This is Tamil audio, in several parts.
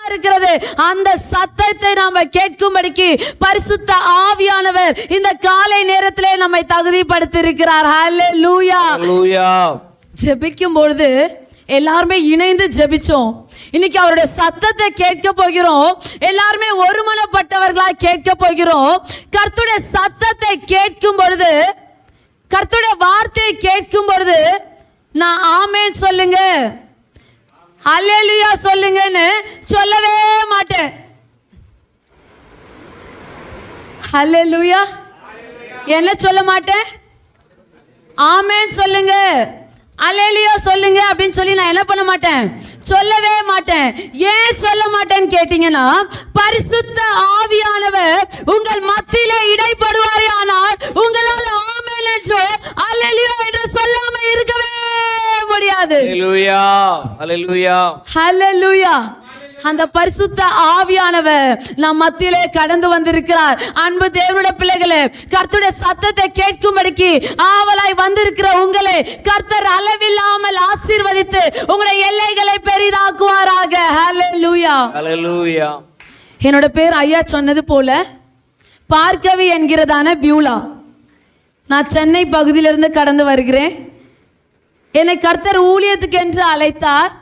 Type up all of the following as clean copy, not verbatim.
இருக்கிறது. அந்த சத்தத்தை நாம கேட்கும்படிக்கு பரிசுத்த ஆவியானவர் இந்த காலை நேரத்திலே நம்மை தகுதிப்படுத்தி இருக்கிறார். ஹல்லேலூயா. ஜெபிக்கும் பொழுது எல்லாருமே இணைந்து ஜெபிச்சோம். இன்னைக்கு அவருடைய சத்தத்தை கேட்க போகிறோம். எல்லாருமே ஒருமனப்பட்டவர்களாக கேட்க போகிறோம். கர்த்தருடைய சத்தத்தை கேட்கும் பொழுது, கர்த்தருடைய வார்த்தையை கேட்கும் பொழுது நான் ஆமென் சொல்லுங்க, ஹல்லேலூயா சொல்லுங்கன்னு சொல்லவே மாட்டேன். ஹல்லேலூயா என்ன சொல்ல மாட்டேன்? ஆமென் சொல்லுங்க, ஹல்லேலூயா சொல்லுங்க அப்படின்னு சொல்லி நான் என்ன பண்ண மாட்டேன்? சொல்லவே மாட்டேன். ஏன் சொல்ல மாட்டேன்னு கேட்டீங்கன்னா, பரிசுத்த ஆவியானவர் உங்கள் மத்தியிலே இடைப்படுவாரே, ஆனால் உங்களால் ஆமென் என்று ஹல்லேலூயா என்று சொல்லாம இருக்கவே முடியாது. ஹல்லேலூயா, ஹல்லேலூயா, ஹல்லேலூயா. அந்த பரிசுத்த ஆவியானவர் நம் மத்தியிலே கடந்து வந்திருக்கிறார். அன்பு தேவனுடைய பிள்ளைகளே, கர்த்தருடைய சத்தத்தை கேட்கும்படிக்கு ஆவலாய் வந்திருக்கிற உங்களை கர்த்தர் அளவில்லாமல் ஆசீர்வதித்து உங்களுடைய எல்லைகளை பெரிதாக்குவாராக. ஹல்லேலூயா, ஹல்லேலூயா. என்னோட பேர் ஐயா சொன்னது போல பார்கவி என்கிறதான பியூலா. நான் சென்னை பகுதியிலிருந்து கடந்து வருகிறேன். என்னை கர்த்தர் ஊழியத்துக்கு என்று அழைத்தார்.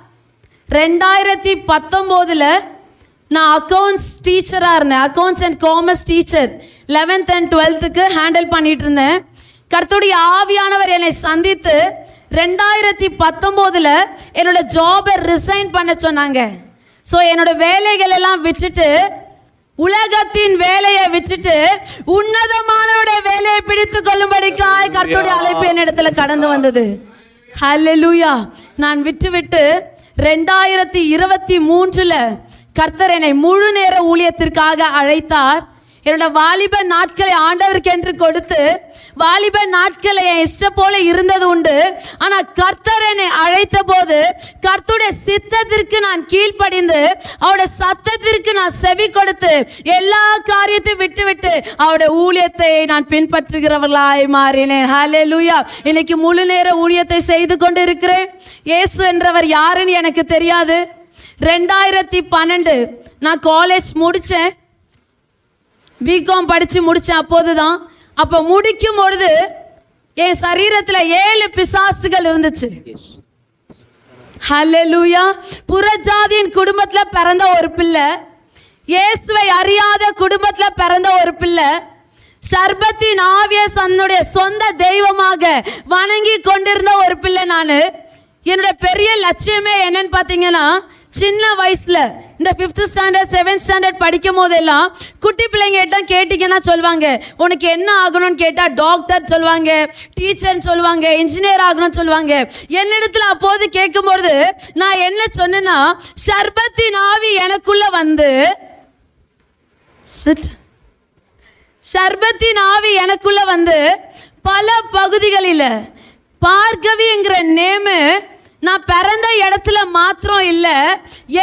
2019 நான் அக்கௌண்ட்ஸ் டீச்சராக இருந்தேன். Accounts and commerce teacher 11th and 12th handle பண்ணிட்டு இருந்தேன். கர்த்தருடைய ஆவியானவர் என்னை சந்தித்து 2019 என்னோட ஜாபை ரிசைன் பண்ண சொன்னாங்க. ஸோ என்னோட வேலைகள் எல்லாம் விட்டுட்டு, உலகத்தின் வேலையை விட்டுட்டு உன்னதமானவருடைய வேலையை பிடித்து கொள்ளும்படிக்காய் கர்த்தருடைய அழைப்பு என்னிடத்துல கடந்து வந்தது. ஹல்லேலூயா. நான் விட்டு 2023 கர்த்தர் என்னை முழு நேர ஊழியத்திற்காக அழைத்தார். என்னோட வாலிப நாட்களை ஆண்டவருக்கு என்று கொடுத்து, வாலிப நாட்களை என் இஷ்டம் போல இருந்தது உண்டு. ஆனால் கர்த்தர் என்னை அழைத்த போது கர்த்தருடைய சித்தத்திற்கு நான் கீழ்ப்படிந்து, அவருடைய சத்தத்திற்கு நான் செவி கொடுத்து, எல்லா காரியத்தையும் விட்டு அவருடைய ஊழியத்தை நான் பின்பற்றுகிறவர்களாய் மாறினேன். ஹல்லேலூயா. இன்னைக்கு முழு நேர ஊழியத்தை செய்து கொண்டு இருக்கிறேன். இயேசு என்றவர் யாருன்னு எனக்கு தெரியாது. 2012 நான் காலேஜ் முடித்தேன். பிகாம் படித்து முடித்தேன். அப்போ முடிக்கும் பொழுது என் சரீரத்தில் 7 பிசாசுகள் இருந்துச்சு. ஹல்லேலூயா. புறஜாதியின் குடும்பத்தில் பிறந்த ஒரு பிள்ளை, இயேசுவை அறியாத குடும்பத்தில் பிறந்த ஒரு பிள்ளை, சர்பத்தின் ஆவியை தன்னுடைய சொந்த தெய்வமாக வணங்கி கொண்டிருந்த ஒரு பிள்ளை. நான் என்னுடைய பெரிய லட்சியமே என்னன்னு பார்த்தீங்கன்னா, சின்ன வயசுல இந்த 5th standard 7th standard படிக்கும் போதெல்லாம் குட்டி பிள்ளைங்க கேட்டீங்கன்னா சொல்லுவாங்க, உனக்கு என்ன ஆகணும்னு கேட்டால் டாக்டர் சொல்லுவாங்க, டீச்சர்னு சொல்லுவாங்க, இன்ஜினியர் ஆகணும்னு சொல்லுவாங்க. என்னிடத்துல அப்போது கேட்கும்பொழுது நான் என்ன சொன்னேன்னா, சர்பத்தின் ஆவி எனக்குள்ள வந்து, சர்பத்தின் ஆவி எனக்குள்ள வந்து பல பகுதிகளில் பார்கவிங்கிற நேமு நான் பிறந்த இடத்துல மாத்திரம் இல்லை,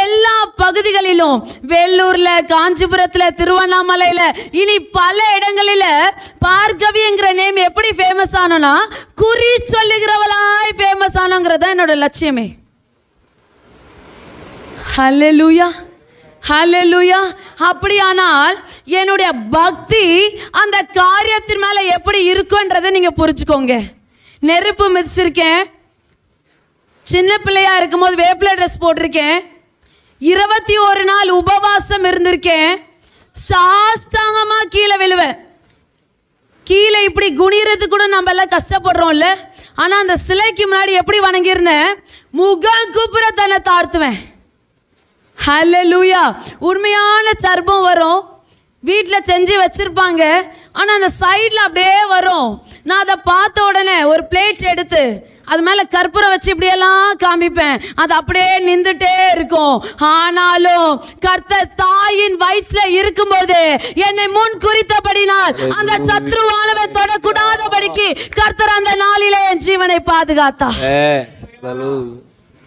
எல்லா பகுதிகளிலும், வேலூர்ல, காஞ்சிபுரத்துல, திருவண்ணாமலையில, இனி பல இடங்களில் பார்கவிங்கிற நேம் எப்படி ஃபேமஸ் ஆனோன்னா, குறி சொல்லுகிறவளாய் ஃபேமஸ் ஆனோங்கிறது தான் என்னோட லட்சியமே. ஹல்லேலூயா, ஹல்லேலூயா. அப்படியானால் என்னுடைய பக்தி அந்த காரியத்தின் மேலே எப்படி இருக்குன்றதை நீங்கள் புரிஞ்சுக்கோங்க. நெருப்பு மிதிச்சிருக்கேன். சின்ன பிள்ளையா இருக்கும்போது வேப்பிலை ட்ரெஸ் போட்டிருக்கேன். 21 நாள் உபவாசம் இருந்திருக்கேன். சாஸ்தாங்கமாக கீழே விழுவேன். கீழே இப்படி குனிறது கூட நம்ம எல்லாம் கஷ்டப்படுறோம்ல. ஆனால் அந்த சிலைக்கு முன்னாடி எப்படி வணங்கியிருந்தேன், முகம் குப்புற தன்னை தாழ்த்துவேன். ஹல்லேலூயா. உண்மையான சர்பம் வரும், வீட்டில் செஞ்சு வச்சுருப்பாங்க. ஆனால் அந்த சைடில் அப்படியே வரும். நான் அதை பார்த்த உடனே ஒரு பிளேட் எடுத்து அது மேலே கற்பூரம் வச்சு இப்படியெல்லாம் காமிப்பேன். அது அப்படியே நின்றுட்டே இருக்கும். ஆனாலும் கர்த்தர் தாயின் வயிற்றில் இருக்கும்போது என்னை முன் குறித்தபடினால் அந்த சத்ருவானவன் தொடக்கூடாதபடிக்கு கர்த்தர் அந்த நாளிலே என் ஜீவனை பாதுகாத்தார்.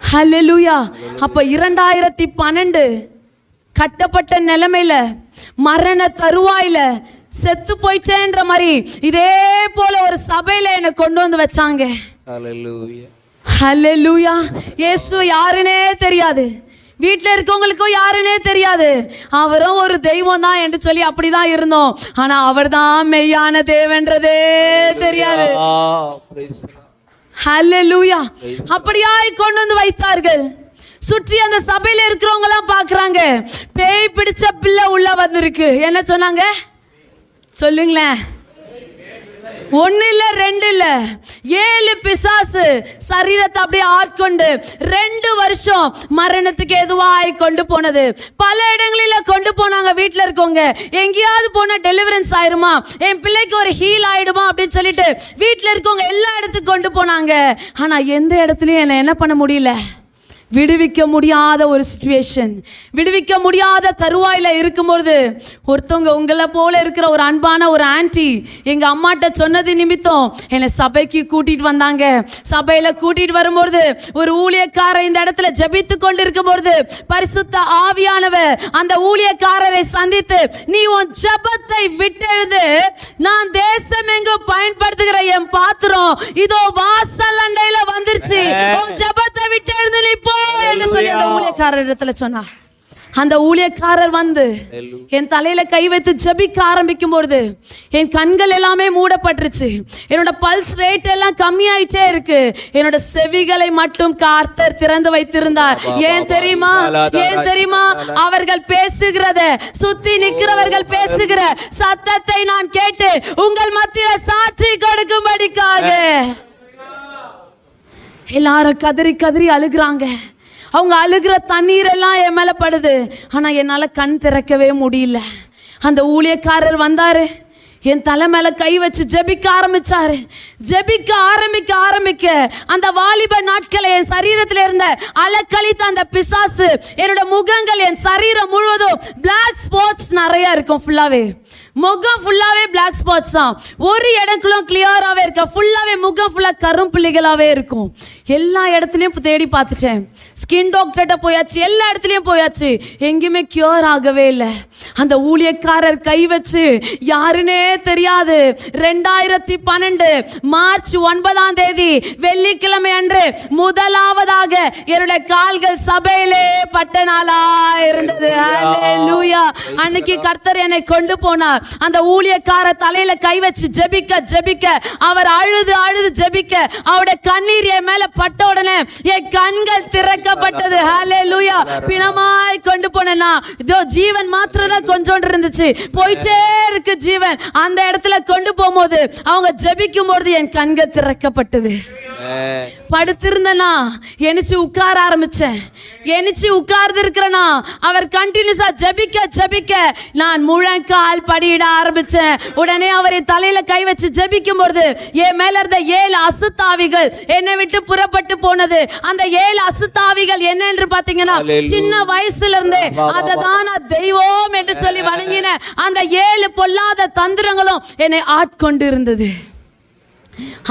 ஹல்லேலூயா. அப்போ 2012 கட்டப்பட்ட நிலைமையில, மரண தருவாயில, செத்து போயிட்டேன்ற மாதிரி இதே போல ஒரு சபையில என்னை கொண்டு வந்து வச்சாங்க. ஹல்லேலூயா. ஹல்லேலூயா. இயேசு யாருன்னே தெரியாது. வீட்டில் இருக்கவங்களுக்கும் யாருன்னே தெரியாது. அவரும் ஒரு தெய்வம் தான் என்று சொல்லி அப்படிதான் இருந்தோம். ஆனா அவர் தான் மெய்யான தேவன்றதே தெரியாது. ஹல்லேலூயா. அப்படியாய் கொண்டு வந்து வைத்தார்கள். சுற்றி அந்த சபையில இருக்கிறவங்க எல்லாம் பாக்குறாங்க, பேய் பிடிச்ச பிள்ளை உள்ள வந்திருக்கு. என்ன சொன்னாங்க சொல்லுங்களேன்? 1 இல்ல 2 இல்ல 7 பிசாசு சரீரத்தை அப்படியே ஆட்கொண்டு 2 வருஷம் மரணத்துக்கு எதுவாய் கொண்டு போனது. பல இடங்களில கொண்டு போனாங்க. வீட்டில் இருக்கவங்க எங்கேயாவது போனா டெலிவரன்ஸ் ஆயிருமா, என் பிள்ளைக்கு ஒரு ஹீல் ஆயிடுமா அப்படின்னு சொல்லிட்டு வீட்டில் இருக்கவங்க எல்லா இடத்துக்கும் கொண்டு போனாங்க. ஆனா எந்த இடத்துலயும் என்ன பண்ண முடியல. விடுவிக்க முடியாத ஒரு சிச்சுவேஷன், விடுவிக்க முடியாத தருவாயில இருக்கும்போது ஒருத்தவங்க உங்களை போல இருக்கிற ஒரு அன்பான ஒரு ஆன்டி எங்க அம்மாட்ட சொன்னது நிமித்தம் என்னை சபைக்கு கூட்டிட்டு வந்தாங்க. சபையில கூட்டிட்டு வரும்போது ஒரு ஊழியக்காரர் இந்த இடத்துல ஜெபித்து கொண்டு இருக்கும்போது பரிசுத்த ஆவியானவர் அந்த ஊழியக்காரரை சந்தித்து, நீ உன் ஜெபத்தை விட்டெழுது, நான் தேசம் எங்கும் பயன்படுத்துகிற என் பாத்திரம் இதோ வாசல் அண்டையில வந்துருச்சு, உன் ஜெபத்தை விட்டெழுது நீ போ என்று சொல்லி அந்த ஊழியக்காரர் இடத்துல சொன்னார். அந்த ஊழியக்காரர் வந்து என் தலையில கை வைத்து ஜெபிக்க ஆரம்பிக்கும் பொழுது என் கண்கள் எல்லாமே மூடப்பட்டுருச்சு. என்னோட பல்ஸ் ரேட் எல்லாம் கம்மியாயிட்டே இருக்கு. என்னோட செவிகளை மட்டும் கர்த்தர் திறந்து வைத்திருந்தார். ஏன் தெரியுமா? ஏன் தெரியுமா? அவர்கள் பேசுகிறத, சுத்தி நிக்கிறவர்கள் பேசுகிற சத்தத்தை நான் கேட்டு உங்கள் மத்தியில சாட்சி கொடுக்கும்படிக்காக. எல்லாரும் கதறி கதறி அழுகுறாங்க. அவங்க அழுகிற தண்ணீர் எல்லாம் என் மேல படுது. ஆனா என்னால கண் திறக்கவே முடியல. அந்த ஊழியக்காரர் வந்தாரு, என் தலை மேல கை வச்சு ஜெபிக்க ஆரம்பிச்சாரு. ஜெபிக்க ஆரம்பிக்க அந்த வாலிப நாட்களை என் சரீரத்தில் இருந்த அலக்கழித்த அந்த பிசாசு, என்னோட முகங்கள், என் சரீரம் முழுவதும் பிளாக் ஸ்பாட்ஸ் நிறைய இருக்கும். ஃபுல்லாவே முகம் ஃபுல்லாவே பிளாக் ஸ்பாட்ஸ் தான். ஒரு இடங்களும் கிளியராகவே இருக்க, ஃபுல்லாவே முகம் ஃபுல்லாக கரும்புள்ளிகளாகவே இருக்கும். எல்லா இடத்துலையும் தேடி பார்த்துட்டேன். ஸ்கின் டாக்டர்கிட்ட போயாச்சு, எல்லா இடத்துலையும் போயாச்சு, எங்கேயுமே கியூர் ஆகவே இல்லை. அந்த ஊழியக்காரர் கை வச்சு யாருன்னே தெரியாது 2012 மார்ச் 9ஆம் தேதி வெள்ளிக்கிழமை அன்று முதலாவதாக என்னுடைய கால்கள் சபையிலே பட்ட நாளா இருந்தது. ஹல்லேலூயா. அன்னைக்கு கர்த்தர் என்னை கொண்டு போனார். அந்த ஊழியக்கார தலையில கை வச்சு ஜெபிக்க அவர் அழுது ஜெபிக்க அவருடைய கண்ணீர் என் மேல பட்ட உடனே என் கண்கள் திறக்கப்பட்டது. ஹல்லேலூயா. பிணமாய் கொண்டு போனேனா இதோ ஜீவன் மாத்திரம் தான் கொஞ்சோண்டு இருந்துச்சு, போயிட்டே இருக்கு ஜீவன். அந்த இடத்துல கொண்டு போகும்போது அவங்க ஜெபிக்கும் போது என் கண்கள் திறக்கப்பட்டது. படுத்திருந்தனா எனிச்சு உட்கார ஆரம்பிச்சேன். எனிச்சு உட்கார்ந்து இருக்கிறனா அவர் கண்டினியூஸா ஜெபிக்க நான் முழங்கால் படியிட ஆரம்பிச்சேன். உடனே அவர் தலையில கை வச்சு ஜெபிக்கும் பொழுது என் மேல இருந்த 7 அசுத்தாவிகள் என்னை விட்டு புறப்பட்டு போனது. அந்த 7 அசுத்தாவிகள் என்ன என்று பாத்தீங்கன்னா, சின்ன வயசுல இருந்தே அதை தான் தெய்வம் என்று சொல்லி வணங்கின அந்த 7 பொல்லாத தந்திரங்களும் என்னை ஆட்கொண்டு இருந்தது.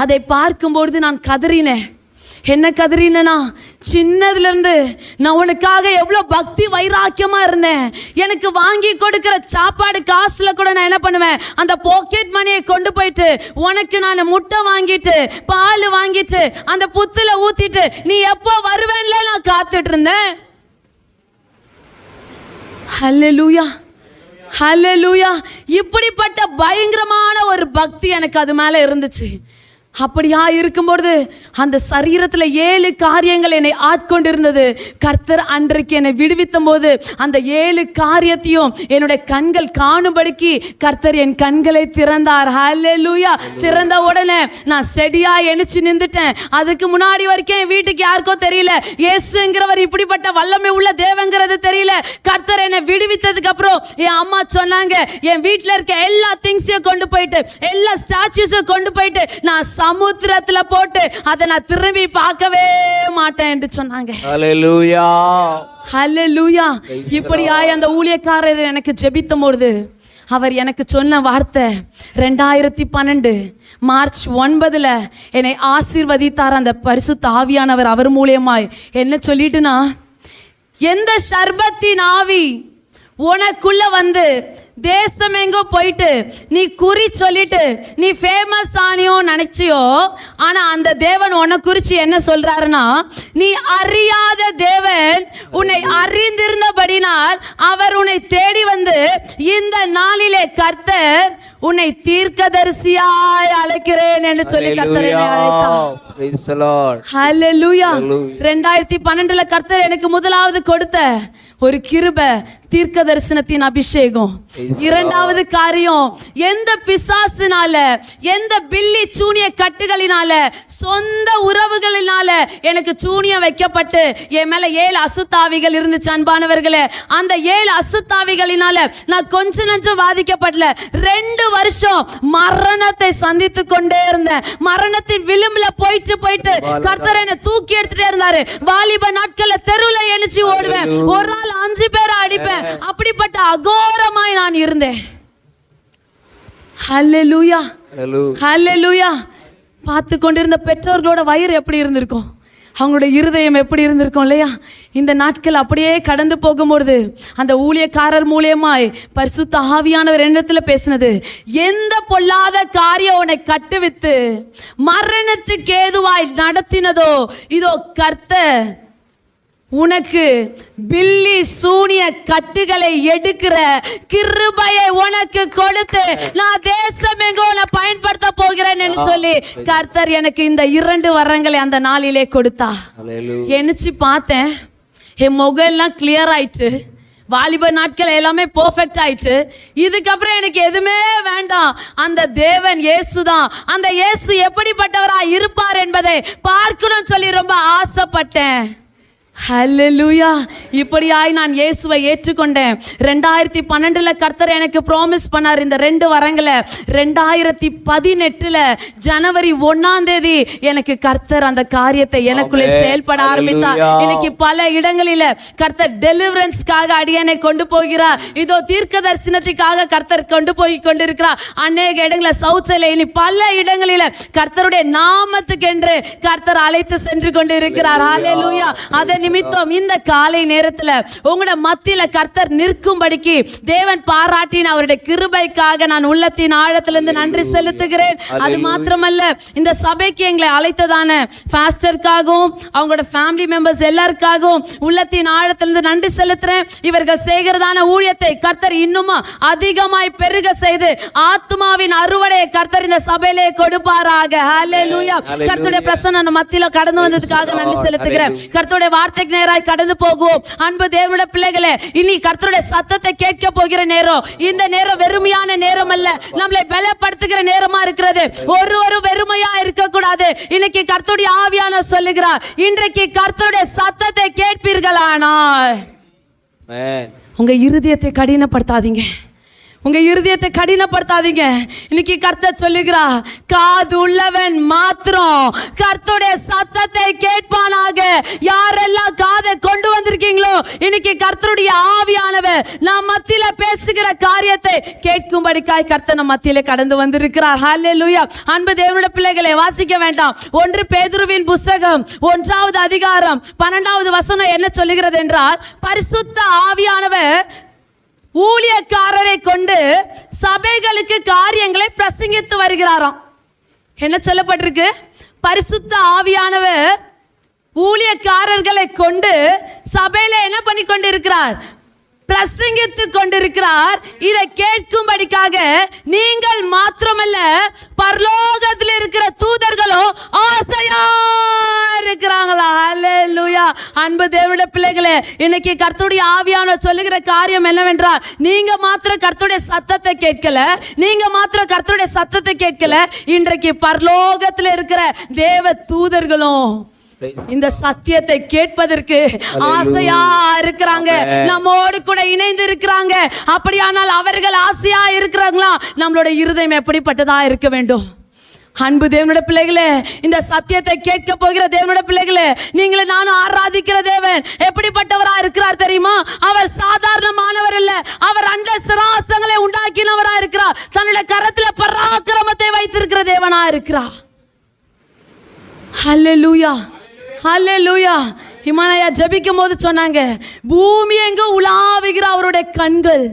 அதை பார்க்கும்பொழுது நான் கதறினேன். என்ன கதறினா, சின்னதுல இருந்து நான் உனக்காக எவ்வளவு பக்தி வைராக்கியமா இருந்தேன். எனக்கு வாங்கி கொடுக்கிற சாப்பாடு காசுல கூட நான் என்ன பண்ணுவேன், அந்த பாக்கெட் மணியை கொண்டு போயிட்டு உனக்கு நான் முட்டை வாங்கிட்டு பால் வாங்கிட்டு அந்த புத்துல ஊத்திட்டு நீ எப்போ வருவேன்ல நான் காத்துட்டு இருந்தேன். ஹல்லேலூயா, ஹல்லேலூயா. இப்படிப்பட்ட பயங்கரமான ஒரு பக்தி எனக்கு அது மேல இருந்துச்சு. அப்படியா இருக்கும்பொழுது அந்த சரீரத்தில் 7 காரியங்கள் என்னை ஆட்கொண்டிருந்தது. கர்த்தர் அன்றைக்கு என்னை விடுவித்த போது அந்த 7 காரியத்தையும் என்னுடைய கண்கள் காணும்படிக்கு கர்த்தர் என் கண்களை திறந்தார். ஹல்லேலூயா. திறந்த உடனே நான் ஸ்டெடியா எணிச்சு நின்றுட்டேன். அதுக்கு முன்னாடி வரைக்கும் என் வீட்டுக்கு யாருக்கோ தெரியல இயேசுங்கிறவர் இப்படிப்பட்ட வல்லமை உள்ள தேவங்கிறது தெரியல. கர்த்தர் என்னை விடுவித்ததுக்கு அப்புறம் என் அம்மா சொன்னாங்க, என் வீட்டில் இருக்க எல்லா திங்ஸையும் கொண்டு போயிட்டு எல்லா ஸ்டாச்சுஸையும் கொண்டு போயிட்டு நான் சமுத்திரத்துல போட்டு அதை நான் திரும்பி பார்க்கவே மாட்டேன் என்று சொன்னாங்க. ஹல்லேலூயா, ஹல்லேலூயா. இப்படியாய் அந்த ஊழியக்காரர் எனக்கு ஜெபித்த பொழுது அவர் எனக்கு சொன்ன வார்த்தை 2012 மார்ச் 9 என்னை ஆசீர்வதித்தார் அந்த பரிசுத்த ஆவியானவர். அவர் மூலியமாய் என்ன சொல்லிட்டுனா, எந்த சர்பத்தின் ஆவி உனக்குள்ள வந்து தேசம் எங்கோ போயிட்டு நீ குறி சொல்லிட்டு நீ ஃபேமஸ் ஆனியோ நினைச்சியோ, ஆனா அந்த தேவன் உன்னை குறிச்சு என்ன சொல்றாருன்னா, நீ அறியாத தேவன் உன்னை அறிந்திருந்தபடினால் அவர் உன்னை தேடி வந்து இந்த நாளிலே கர்த்தர் உன்னை தீர்க்கதரிசியாய் அழைக்கிறேன் என்று சொல்லி கர்த்தர் என்னை அழைத்தார். Praise the Lord. ஹல்லேலூயா. 2012 கர்த்தர் எனக்கு முதலாவது கொடுத்த ஒரு கிருபை தீர்க்க தரிசனத்தின் அபிஷேகம். இரண்டாவது காரியம், எந்த பிசாசினால எந்த பில்லி சூனிய கட்டுகளினால சொந்த உறவுகளினால எனக்கு சூனியம் வைக்கப்பட்டு என் மேல 7 அசுத்தாவிகள் இருந்துச்சு அன்பானவர்களே. அந்த 7 அசுத்தாவிகளினால நான் கொஞ்ச நஞ்சம் பாதிக்கப்படல. 2 வருஷம் மரணத்தை சந்தித்து கொண்டே இருந்தேன். மரணத்தின் விளிம்புல போயிட்டு கர்த்தர் என்னை தூக்கி எடுத்துட்டே இருந்தாரு. வாலிப நாட்கள்ல தெருவுல எழுச்சி ஓடுவேன், ஒரு நாள் 5 பேரை அடிப்பேன். அப்படிப்பட்ட அகோரமாய் நான் இருந்தேன். ஹல்லேலூயா, ஹல்லேலூயா. பார்த்து கொண்டிருந்த பெற்றோர்களோட வயிறு எப்படி இருந்திருக்கும், அவங்களோட இருதயம் எப்படி இருந்திருக்கும் இல்லையா? இந்த நாட்கள் அப்படியே கடந்து போகும்போது அந்த ஊழியக்காரர் மூலியமாய் பரிசுத்த ஆவியானவர் என்னிடத்தில் பேசினது, எந்த பொல்லாத காரியம் உன்னை கட்டுவித்து மரணத்துக்கு ஏதுவாய் நடத்தினதோ இதோ கர்த்தர் உனக்கு பில்லி சூனிய கட்டுகளை எடுக்கிற கிருபையை உனக்கு கொடுத்து நான் தேசம் எங்கோ நான் பயன்படுத்த போகிறேன் என்று சொல்லி கர்த்தர் எனக்கு இந்த 2 வரங்களை அந்த நாளிலே கொடுத்தா. எனிச்சு பார்த்தேன், என் முகம் எல்லாம் கிளியர் ஆயிட்டு, வாலிப நாட்கள் எல்லாமே பெர்ஃபெக்ட் ஆயிட்டு. இதுக்கப்புறம் எனக்கு எதுவுமே வேண்டாம், அந்த தேவன் இயேசு தான். அந்த இயேசு எப்படிப்பட்டவரா இருப்பார் என்பதை பார்க்கணும்னு சொல்லி ரொம்ப ஆசைப்பட்டேன். ஹல்லேலூயா. இப்படியாய் நான் இயேசுவை ஏற்றுக்கொண்டேன். 2012 கர்த்தர் எனக்கு ப்ராமிஸ் பண்ணார் இந்த 2 வரங்களை. 2018 ஜனவரி 1 எனக்கு கர்த்தர் அந்த காரியத்தை எனக்குள்ளே செயல்பட ஆரம்பித்தார். இன்னைக்கு பல இடங்களில் கர்த்தர் டெலிவரன்ஸ்க்காக அடியனை கொண்டு போகிறார். இதோ தீர்க்க தரிசனத்துக்காக கர்த்தர் கொண்டு போய் கொண்டிருக்கிறார். அநேக இடங்களில் சவுத்ல இனி பல இடங்களில் கர்த்தருடைய நாமத்துக்கு என்று கர்த்தர் அழைத்து சென்று கொண்டிருக்கிறார். ஹல்லேலூயா. அதை நிமித்தம் இந்த காலை நேரத்தில் உங்களோட மத்தியில கர்த்தர் நிற்கும்படிக்கு தேவன் பாராட்டின அவருடைய கிருபைக்காக நான் உள்ளத்தின் ஆழத்திலிருந்து நன்றி செலுத்துகிறேன். அது மாத்திரமல்ல, இந்த சபைக்கு எங்களை அழைத்ததான பாஸ்டருக்காகவும் அவங்களோட ஃபேமிலி மெம்பர்ஸ் எல்லாருக்காகவும் உள்ளத்தின் ஆழத்திலிருந்து நன்றி செலுத்துறேன். இவர்கள் செய்கிறதான ஊழியத்தை கர்த்தர் இன்னும் அதிகமாய் பெருக செய்து ஆத்மாவின் அறுவடையை கர்த்தர் இந்த சபையிலே கொடுப்பாராக. ஹல்லேலூயா. கர்த்தருடைய பிரசன்னம் மத்தியில கடந்து வந்ததுக்காக நன்றி செலுத்துகிறேன். கர்த்தருடைய வார்த்தைக்கு நேராய் கடந்து போகுவோம். அன்பு தேவனுடைய பிள்ளைகளே, இனி கர்த்தருடைய சத்தத்தை கேட்க போகிற நேரம். இந்த நேரம் வெறுமையான நேரம் அல்ல, நம்மளை பலப்படுத்துகிற நேரமா இருக்கிறது. ஒரு வெறுமையா இருக்க கூடாது. இன்னைக்கு கர்த்தருடைய ஆவியானவர் சொல்லுகிறார், இன்றைக்கு கர்த்தருடைய சத்தத்தை கேட்பீர்களானால் உங்க இருதயத்தை கடினப்படுத்தாதீங்க. உங்க இருதயத்தை கடினப்படுத்தாதீங்க. இன்னைக்கு கர்த்தர் சொல்லுகிறா, காது உள்ளவன் மாத்திரம் கர்த்தருடைய சத்தத்தை கேட்பானாக. யாரெல்லாம் காதை கொண்டு வந்திருக்கீங்களோ இன்னைக்கு கர்த்தருடைய ஆவியானவர் நாம் மத்தியில பேசுகிற காரியத்தை கேட்கும்படிக்காய் கர்த்தர் நம் மத்தியில கடந்து வந்திருக்கிறார். ஹல்லேலூயா. அன்பு தேவனுடைய பிள்ளைகளை, வாசிக்க வேண்டாம். 1 பேதுருவின் புத்தகம் 1வது அதிகாரம் 12வது வசனம் என்ன சொல்லுகிறது என்றால், பரிசுத்த ஆவியானவர் ஊழியக்காரரை கொண்டு சபைகளுக்கு காரியங்களை பிரசங்கித்து வருகிறாராம். என்ன சொல்லப்பட்டிருக்கு? பரிசுத்த ஆவியானவர் ஊழியக்காரர்களை கொண்டு சபையில என்ன பண்ணி கொண்டிருக்கிறார்? பிரசங்கித்து கொண்டிருக்கிறார். இதை கேட்கும்படிக்காக நீங்கள் மாத்திரமல்ல, பரலோகத்தில் இருக்கிற தூதர்களும் ஆசையா இருக்கிறாங்களா? ஹல்லேலூயா. அன்பு தேவனுடைய பிள்ளைகளே, இன்னைக்கு கர்த்தருடைய ஆவியானவர் சொல்லுகிற காரியம் என்னவென்றால், நீங்க மாத்திரம் கர்த்தருடைய சத்தத்தை கேட்கல, நீங்க மாத்திரம் கர்த்தருடைய சத்தத்தை கேட்கல, இன்றைக்கு பரலோகத்தில் இருக்கிற தேவ தூதர்களும் இந்த சத்தியத்தை கேட்பதற்கு ஆசையா இருக்கிறாங்க, நம்மோடு கூட இணைந்து இருக்கிறாங்க. அப்படியானால் அவர்கள் ஆசையா இருக்கிறாங்களா? நம்மளோட இருதயம் எப்படிப்பட்டதா இருக்க வேண்டும்? அன்பு தேவனுடைய பிள்ளைகளே, இந்த சத்தியத்தை கேட்க போகிற தேவனுடைய பிள்ளைகளே, நீங்களே நானும் ஆராதிக்கிற தேவன் எப்படிப்பட்டவரா இருக்கிறார் தெரியுமா? அவர் சாதாரணமானவர் அல்ல. அவர் அண்ட சராசங்களை உண்டாக்கினவரா இருக்கிறார். தன்னுடைய கரத்துல பராக்கிரமத்தை வைத்திருக்கிற தேவனா இருக்கிறார். ஹல்லேலூயா. ஹல்லேலூயா. இமானையா ஜெபிக்கும் போது சொன்னாங்க, பூமி எங்கும் உலாவுகிற அவருடைய கண்கள்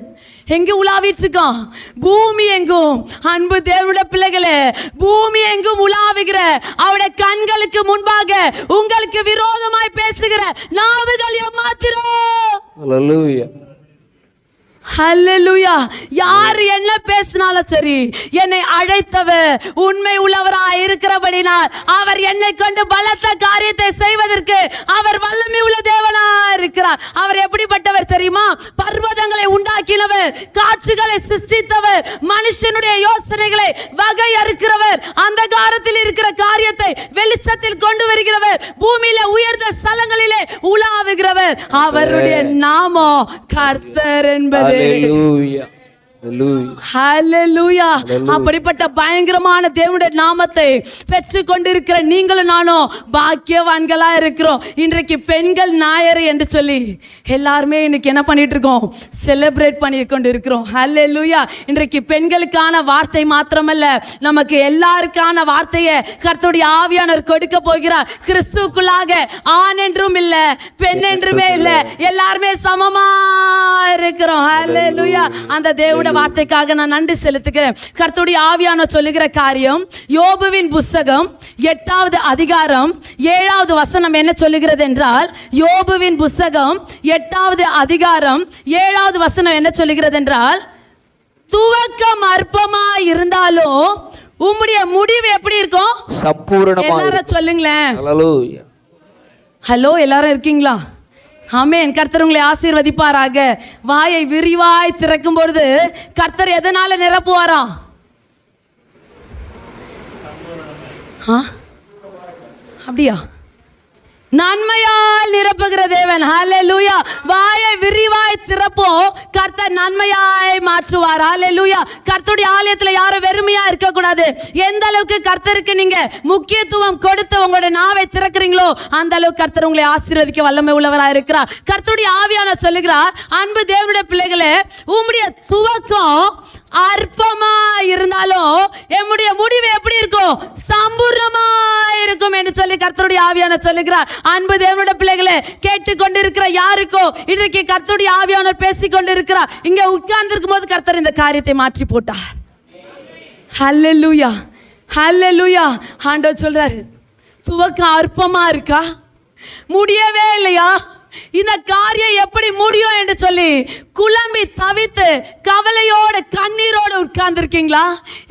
எங்க உலாவிட்டு இருக்கான்? பூமி எங்கும். அன்பு தேவனுடைய பிள்ளைகளே, பூமி எங்கும் உலாவுகிற அவருடைய கண்களுக்கு முன்பாக உங்களுக்கு விரோதமாய் பேசுகிற நாவுகள் ஏமாத்திரும். ஹல்லேலூயா. ஹல்லேலூயா. யார் என்ன பேசினாலும் சரி, என்னை அழைத்தவர் உண்மை உள்ளவராய் இருக்கிறபடினால் அவர் என்னை கொண்டு பலத்த காரியத்தை செய்வதற்கு அவர் வல்லமை உள்ள தேவனாய் இருக்கிறார். அவர் எப்படிப்பட்டவர் தெரியுமா? பர்வதங்களை உண்டாக்கினவர், காட்சிகளை சிருஷ்டித்தவர், மனுஷனுடைய யோசனைகளை வகையறுக்கிறவர், அந்தகாரத்தில் இருக்கிற காரியத்தை வெளிச்சத்தில் கொண்டு வருகிறவர், பூமியில உயர்ந்த ஸ்தலங்களிலே உலாவுகிறவர். அவருடைய நாமம் கர்த்தர் என்பது. ஹல்லேலூயா. ஹல்லேலூயா. அப்படிப்பட்ட பயங்கரமான தேவனுடைய நாமத்தை பெற்று கொண்டிருக்கிற நீங்களும் நானும் பாக்கியவான்களா இருக்கிறோம். இன்றைக்கு பெண்கள் ஞாயிறு என்று சொல்லி எல்லாருமே இன்னைக்கு என்ன பண்ணிட்டு இருக்கோம்? செலிப்ரேட் பண்ணி கொண்டு இருக்கிறோம். ஹல்லேலூயா. இன்றைக்கு பெண்களுக்கான வார்த்தை மாத்திரமல்ல, நமக்கு எல்லாருக்கான வார்த்தையை கர்த்தருடைய ஆவியானவர் கொடுக்க போகிறார். கிறிஸ்துவுக்குள்ளாக ஆண் என்றும் இல்லை, பெண் என்றுமே இல்லை, எல்லாருமே சமமா இருக்கிறோம். ஹல்லேலூயா. அந்த தேவனுடைய வார்த்தைக்காக நான் நன்றி செலுத்துகிறேன். கர்த்தருடைய ஆவியானவர் சொல்லுகிற காரியம், யோபுவின் புத்தகம் 8வது அதிகாரம் 7வது வசனம் என்ன சொல்லுகிறது என்றால், யோபுவின் புத்தகம் 8வது அதிகாரம் 7வது வசனம் என்ன சொல்லுகிறது என்றால், துவக்கம் அற்பமா இருந்தாலும் உம்முடைய முடிவு எப்படி இருக்கும்? சம்பூரணமா. எல்லாரும் சொல்லுங்களேன். ஹல்லேலூயா. ஹலோ, எல்லாரும் இருக்கீங்களா? ஆமென். கர்த்தர் உங்களை ஆசீர்வதிப்பாராக. வாயை விரிவாய் திறக்கும் பொழுது கர்த்தர் எதனால நிரப்புவாரா? அப்படியா? நன்மையால் நிரப்புகிற தேவன். ஹல்லேலூயா. வாயை விரிவாய் திறப்போம், கர்த்தர் நன்மையாய் மாற்றுவார். ஹல்லேலூயா. கர்த்தருடைய ஆலயத்தில் யாரும் வெறுமையா இருக்க கூடாது. எந்த அளவுக்கு கர்த்தருக்கு நீங்க முக்கியத்துவம் கொடுத்து உங்களுடைய நாவை திறக்கிறீங்களோ அந்த அளவுக்கு கர்த்தர் உங்களை ஆசீர்வதிக்க வல்லமை உள்ளவராக இருக்கிறார். கர்த்தருடைய ஆவியானவர் சொல்லுகிறார், அன்பு தேவனுடைய பிள்ளைகளே, உம்முடைய துவக்கம் அற்பமா இருந்தாலும் எம்முடைய முடிவு எப்படி இருக்கும்? சம்பூர்ணமா இருக்கும் என்று சொல்லி கர்த்தருடைய ஆவியானவர் சொல்லுகிறார். அன்பு தேவனுடைய பிள்ளைகளே, கேட்டுக்கொண்டிருக்கிற யாருக்கோ இன்றைக்கு கர்த்தருடைய ஆவியானவர் பேசிக் கொண்டிருக்கிறார். இங்க உட்கார்ந்து இருக்கும் போது கர்த்தர் இந்த காரியத்தை மாற்றி போட்டார். ஹல்லேலூயா. ஹல்லேலூயா. ஆண்டவர் சொல்றாரு, துவக்கம் அற்பமா இருக்கா? முடியவே இல்லையா? இந்த காரியம் எப்படி முடியும் என்று சொல்லி குழம்பி தவித்து கவலையோட கண்ணீரோடு உட்கார்ந்து இருக்கீங்களா?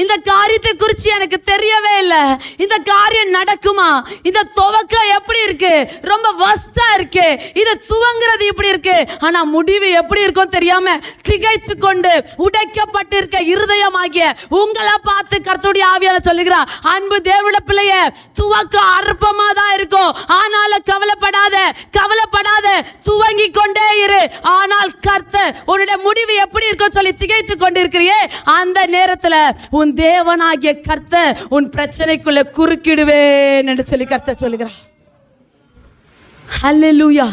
இந்த காரியத்தை குறித்து எனக்கு தெரியவே இல்லை, இந்த காரியம் நடக்குமா? இந்த துவக்கம் எப்படி இருக்கு? ரொம்ப வஸ்டா இருக்கு. இது துவங்கிறது இப்படி இருக்கு, ஆனா முடிவு எப்படி இருக்கும் தெரியாம திகைத்து கொண்டு உடைக்கப்பட்டிருக்க இருதயமாகிய உங்களை பார்த்து கர்த்தருடைய ஆவியானவர் சொல்லுகிறார், அன்பு தேவனுடைய பிள்ளையே, துவக்கம் அற்பமா தான் இருக்கும், ஆனாலும் கவலைப்படாத, கவலைப்படாத, துவங்கி கொண்டே இரு. ஆனால் கர்த்தர் உன்னுடைய முடிவு எப்படி இருக்கும் சொல்லி திகைத்து கொண்டிருக்கிறியே, அந்த நேரத்தில் உன் தேவனாகிய கர்த்தர் உன் பிரச்சனைக்குள்ள குறுக்கிடுவேன் என்று சொல்லி கர்த்தர் சொல்லுகிறார். ஹல்லேலூயா.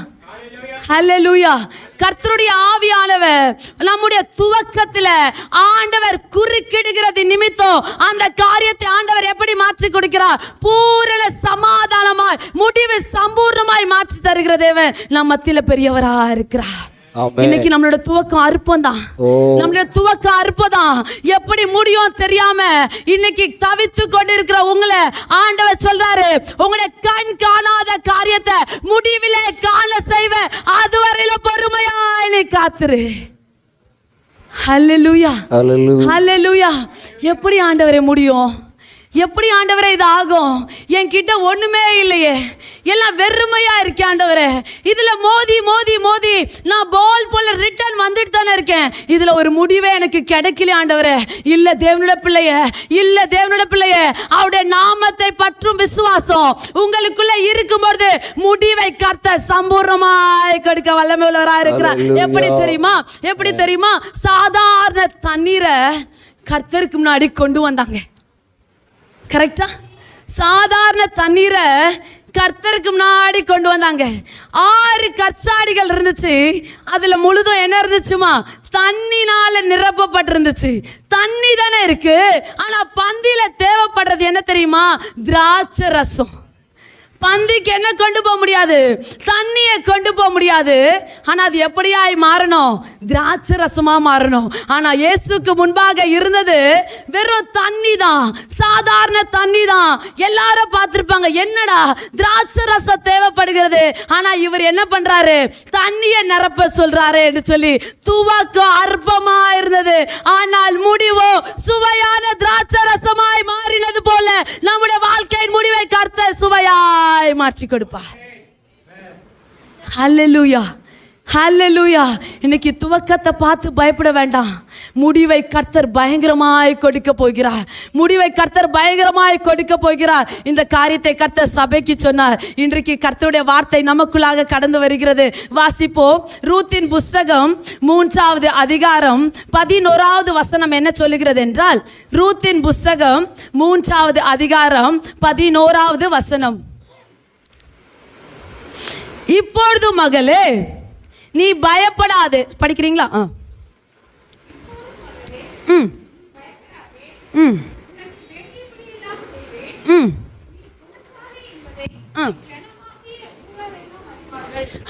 ஹல்லேலூயா. கர்த்தருடைய ஆவியானவர் நம்முடைய துவக்கத்தில் ஆண்டவர் குறுக்கிடுகிறது நிமித்தம் அந்த காரியத்தை ஆண்டவர் எப்படி மாற்றி கொடுக்கிறார்? பூரண சமாதானமாய் முடிவு சம்பூர்ணமாய் மாற்றி தருகிற தேவன் நம் மத்தியில் பெரியவரா இருக்கிறார். இன்னைக்கு நம்மளோட துவக்கம் அற்பம் தான். நம்மளோட துவக்கம் அற்பம் தான். எப்படி முடியும் தெரியாம இன்னைக்கு தவித்து கொண்டிருக்கிற உங்களை ஆண்டவர் சொல்றாரு, உங்களை கண் காணாத காரியத்தை முடிவிலே காண செய்வேன், அதுவரையில பொறுமையா நீ காத்துரு. ஹல்லேலூயா. ஹல்லேலூயா. எப்படி ஆண்டவரே முடியும்? எப்படி ஆண்டவரே இது ஆகும்? என்கிட்ட ஒண்ணுமே இல்லையே, எல்லாம் வெறுமையா இருக்கு ஆண்டவரே. இதுல மோதி மோதி மோதி நான் பால் போல ரிட்டர்ன் வந்துட்டு தானே இருக்கேன், இதுல ஒரு முடிவே எனக்கு கிடைக்கல ஆண்டவரே. இல்ல தேவனுடைய பிள்ளையே, இல்ல தேவனுடைய பிள்ளையே, அவருடைய நாமத்தை பற்றும் விசுவாசம் உங்களுக்குள்ள இருக்கும்போது முடிவை கர்த்தர் சம்பூர்ணமாய் கொடுக்க வல்லமை உள்ளவராக இருக்கிறார். எப்படி தெரியுமா? எப்படி தெரியுமா? சாதாரண தண்ணீரை கர்த்தருக்கு முன்னாடி கொண்டு வந்தாங்க. கரெக்டா? சாதாரண தண்ணீரை கர்த்தருக்கு முன்னாடி கொண்டு வந்தாங்க. 6 கற்சாடிகள் இருந்துச்சு. அதுல முழுதும் என்ன இருந்துச்சுமா? தண்ணினால நிரப்பப்பட்டிருந்துச்சு. தண்ணி தானே இருக்கு, ஆனா பந்தியில தேவைப்படுறது என்ன தெரியுமா? திராட்சை ரசம். பந்திக்கு என்ன கொண்டு போக முடியாது, தண்ணியை கொண்டு போக முடியாது. ஆனா அது எப்படியாய் மாறணும், திராட்சை ரசமா மாறணும். ஆனா இயேசுக்கு முன்பாக இருந்தது வெறும் தண்ணி தான், சாதாரண தண்ணி தான். எல்லாரும் பார்த்திருப்பாங்க, என்னடா திராட்சை ரசம் தேவைப்படுகிறது, ஆனா இவர் என்ன பண்றாரு, தண்ணியை நிரப்ப சொல்றாரு என்று சொல்லி. துவக்கம் அற்பமா இருந்தது, ஆனால் முடிவோ சுவையான திராட்சை ரசமாய் மாறினது போல நம்முடைய வாழ்க்கையின் முடிவை கர்த்தர் சுவையாய் மாற்றி கொடுப்பார். ஹல்லேலூயா, ஹல்லேலூயா. இன்னைக்கு துவக்கத்தை பார்த்து பயப்பட வேண்டாம். முடிவை கர்த்தர் பயங்கரமாய் கொடுக்க போகிறார். முடிவை கர்த்தர் பயங்கரமாய் கொடுக்க போகிறார். இந்த காரியத்தை கர்த்தர் சபைக்கு சொன்னார். இன்றைக்கு கர்த்தருடைய வார்த்தை நமக்குள்ளாக கடந்து வருகிறது. வாசிப்போம். ரூத்தின் புஸ்தகம் 3வது அதிகாரம் 11வது வசனம் என்ன சொல்லுகிறது என்றால், ரூத்தின் புஸ்தகம் 3வது அதிகாரம் 11வது வசனம். இப்பொழுது மகளே நீ பயப்படாது. படிக்கிறீங்களா?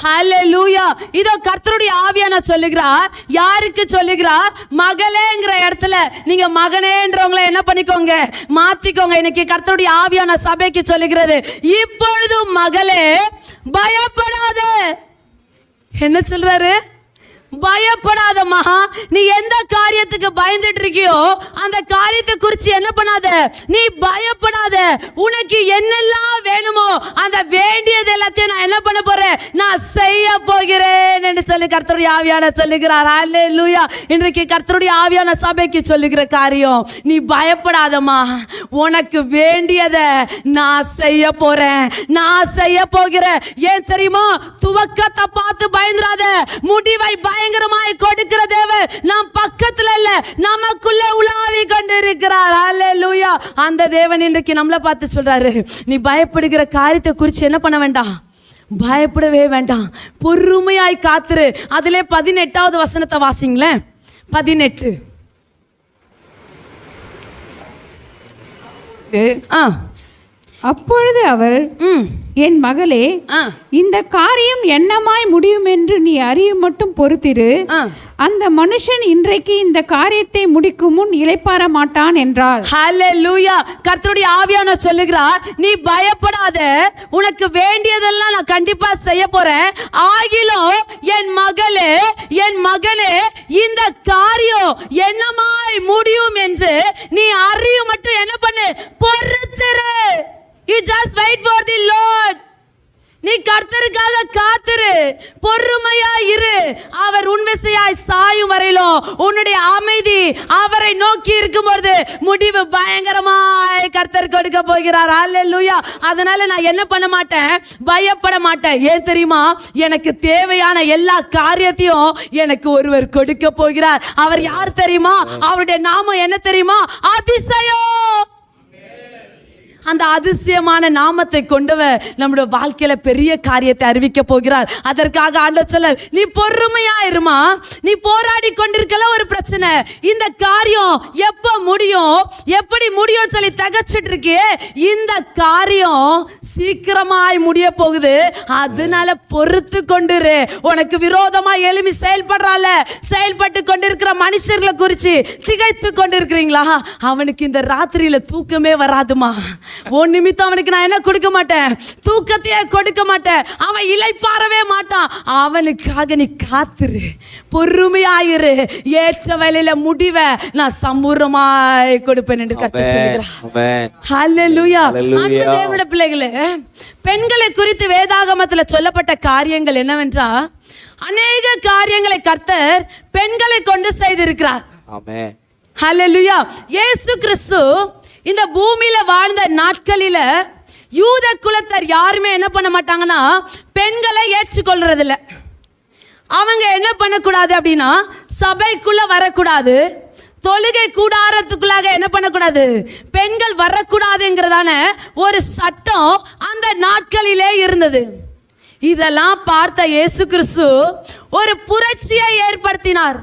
ஹல்லேலூயா. இதோ கர்த்தருடைய ஆவியான சொல்லுகிறார். யாருக்கு சொல்லுகிறார்? மகளேங்கிற இடத்துல நீங்க மகனேன்றவங்களை என்ன பண்ணிக்கோங்க, மாத்திக்கோங்க. இன்னைக்கு கர்த்தருடைய ஆவியான சபைக்கு சொல்லுகிறது, இப்பொழுதும் மகளே பயப்படாத. என்ன சொல்றாரு? பயப்படாதம்மா. நீ எந்த காரியத்துக்கு பயந்துட்டு இருக்கியோ அந்த காரியத்தை குறித்து என்ன பண்ணாத, நீ பயப்படாத. உனக்கு என்னெல்லாம் வேணுமோ அந்த வேண்டியது எல்லாத்தையும் நான் என்ன பண்ண போறேன், நான் செய்ய போகிறேன் என்று சொல்லி கர்த்தருடைய ஆவியான சொல்லுகிறார். ஹல்லேலூயா. இன்றைக்கு கர்த்தருடைய ஆவியான சபைக்கு சொல்லுகிற காரியம், நீ பயப்படாதம்மா. உனக்கு வேண்டியதை நான் செய்ய போறேன், நான் செய்ய போகிறேன். ஏன் தெரியுமா? துவக்கத்தை பார்த்து பயந்துராத. முடிவை பயங்கரமாய் கொடுக்கிற தேவன் நம் பக்கத்துல இல்ல, நமக்குள்ள உலாவி கொண்டிருக்கிறார். ஹல்லேலூயா. அந்த தேவன் இன்றைக்கு நம்மளை பார்த்து சொல்றாரு, நீ பயப்படுகிற காரியத்தை குறித்து என்ன பண்ண வேண்டாம், பயப்படவே வேண்டாம். பொறுமையாய் காத்துரு. அதிலே 18வது வசனத்தை வாசிங்களேன். 18. அப்பொழுது அவள், என் மகளே, இந்த காரியம் என்னமாய் முடியும் என்று நீ அறிய மட்டும் பொறுத்திரு. அந்த மனுஷன் இன்றைக்கு இந்த காரியத்தை முடிக்கும் முன் இளைப்பாற மாட்டான் என்றாள். ஹல்லேலூயா. கர்த்தருடைய ஆவியான சொல்லுகிறார், நீ பயப்படாத. உனக்கு வேண்டியதெல்லாம் நான் கண்டிப்பா செய்ய போறேன். ஆகிலும் என் மகளே, என் மகனே, இந்த காரியம் என்னமாய் முடியும் என்று நீ அறிய மட்டும் என்ன பண்ணு, பொறுத்திரு. You just wait for the Lord. நீ கர்த்தருக்காக காத்திரு, பொறுமையா இரு. அவர் உன் விசையாய் சாயும் வரையிலும் உன்னுடைய அமைதி அவரை நோக்கி இருக்கும்போது முடிவு பயங்கரமாய் கர்த்தர் கொடுக்க போகிறார். ஹல்லேலூயா. அதனால நான் என்ன பண்ண மாட்டேன், பயப்பட மாட்டேன். ஏன் தெரியுமா? எனக்கு தேவையான எல்லா காரியத்தையும் எனக்கு ஒருவர் கொடுக்க போகிறார். அவர் யார் தெரியுமா? அவருடைய நாமம் என்ன தெரியுமா? அதிசயம். அந்த அதிசயமான நாமத்தை கொண்டவர் நம்முடைய வாழ்க்கையில பெரிய காரியத்தை அறிவிக்க போகிறார். அதற்காக ஆண்டவர் சொல்றார், நீ பொறுமையா இருமா. நீ போராடி கொண்டிருக்கல ஒரு பிரச்சனை, இந்த காரியம் எப்ப முடியும், எப்படி முடியும் சொல்லி தகச்சிட்டு இருக்கே, இந்த காரியம் சீக்கிரமாய் முடிய போகுது. அதனால பொறுத்து கொண்டிரு. உனக்கு விரோதமா எழுமி செயல்படுறால, செயல்பட்டு கொண்டிருக்கிற மனுஷர்களை குறித்து திகைத்து கொண்டிருக்கிறீங்களா? அவனுக்கு இந்த ராத்திரியில தூக்கமே வராதுமா. உன் நிமித்தம் அவனுக்கு நான் என்ன கொடுக்க மாட்டேன், தூக்கத்தையே கொடுக்க மாட்டேன். அவன் இளைப்பாறவே மாட்டான். அவனுக்காக நீ காத்துரு, பொறுமையாயிரு. ஏற்ற வேளையில முடிவை நான் சம்பூர்ணமாய் கொடுப்பேன் என்று கர்த்தர் சொல்கிறார். ஹல்லேலூயா. அந்த தேவனுடைய பிள்ளைகளே, பெண்களை குறித்து வேதாகமத்துல சொல்லப்பட்ட காரியங்கள் என்னவென்றால், அநேக காரியங்களை கர்த்தர் பெண்களை கொண்டு செய்திருக்கிறார். ஆமென். ஹல்லேலூயா. இயேசு கிறிஸ்து இந்த பூமியில வாழ்ந்த நாட்களில யூத குலத்தார் யாருமே என்ன பண்ண மாட்டாங்கன்னா, பெண்களை ஏற்றுக்கொள்றதில்ல. அவங்க என்ன பண்ணக்கூடாது அப்படின்னா, சபைக்குள்ள வரக்கூடாது, தொழுகை கூடாரத்துக்குள்ளாக என்ன பண்ணக்கூடாது, பெண்கள் வரக்கூடாதுங்கிறதான ஒரு சட்டம் அந்த நாட்களிலே இருந்தது. இதெல்லாம் பார்த்த இயேசு கிறிஸ்து ஒரு புரட்சியை ஏற்படுத்தினார்.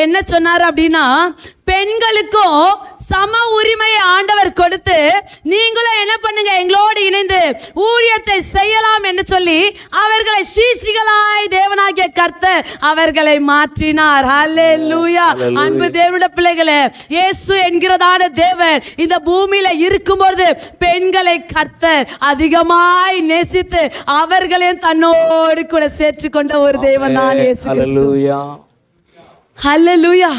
என்ன சொன்னார் அப்படின்னா, பெண்களுக்கும் சம உரிமையை ஆண்டவர் கொடுத்து நீங்களும் என்ன பண்ணுங்க, எங்களோடு இணைந்து ஊழியத்தை செய்யலாம் என்று சொல்லி அவர்களை சீஷிகளாய் தேவனாகிய கர்த்தர் அவர்களை மாற்றினார். ஹல்லேலூயா. அன்பு தேவனுடைய பிள்ளைகளே, இயேசு என்கிறதான தேவன் இந்த பூமியில இருக்கும்போது பெண்களை கர்த்தர் அதிகமாய் நேசித்து அவர்களையும் தன்னோடு கூட சேர்த்துக்கொண்ட ஒரு தேவன் தான் இயேசு கிறிஸ்து. ஹல்லேலூயா,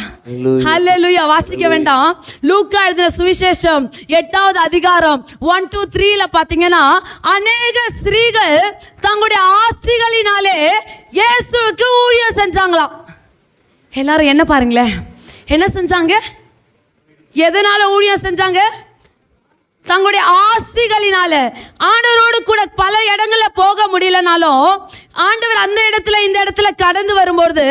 ஹல்லேலூயா. வாசிக்க வேண்டாம். லூக்கா எழுதின சுவிசேஷம் 8வது அதிகாரம் 1-3 பாத்தீங்கன்னா, அநேக ஸ்திரீகள் தங்களுடைய ஆசிகளினாலே இயேசுவுக்கு ஊழியம் செஞ்சாங்களாம். எல்லாரும் என்ன பாருங்களேன், என்ன செஞ்சாங்க? எதனால ஊழியம் செஞ்சாங்க? தங்களுடைய ஆசிகளினால. ஆண்டவரோடு கூட பல இடங்கள்ல போக முடியலனாலும் ஆண்டவர் அந்த இடத்துல இந்த இடத்துல கடந்து வரும்போது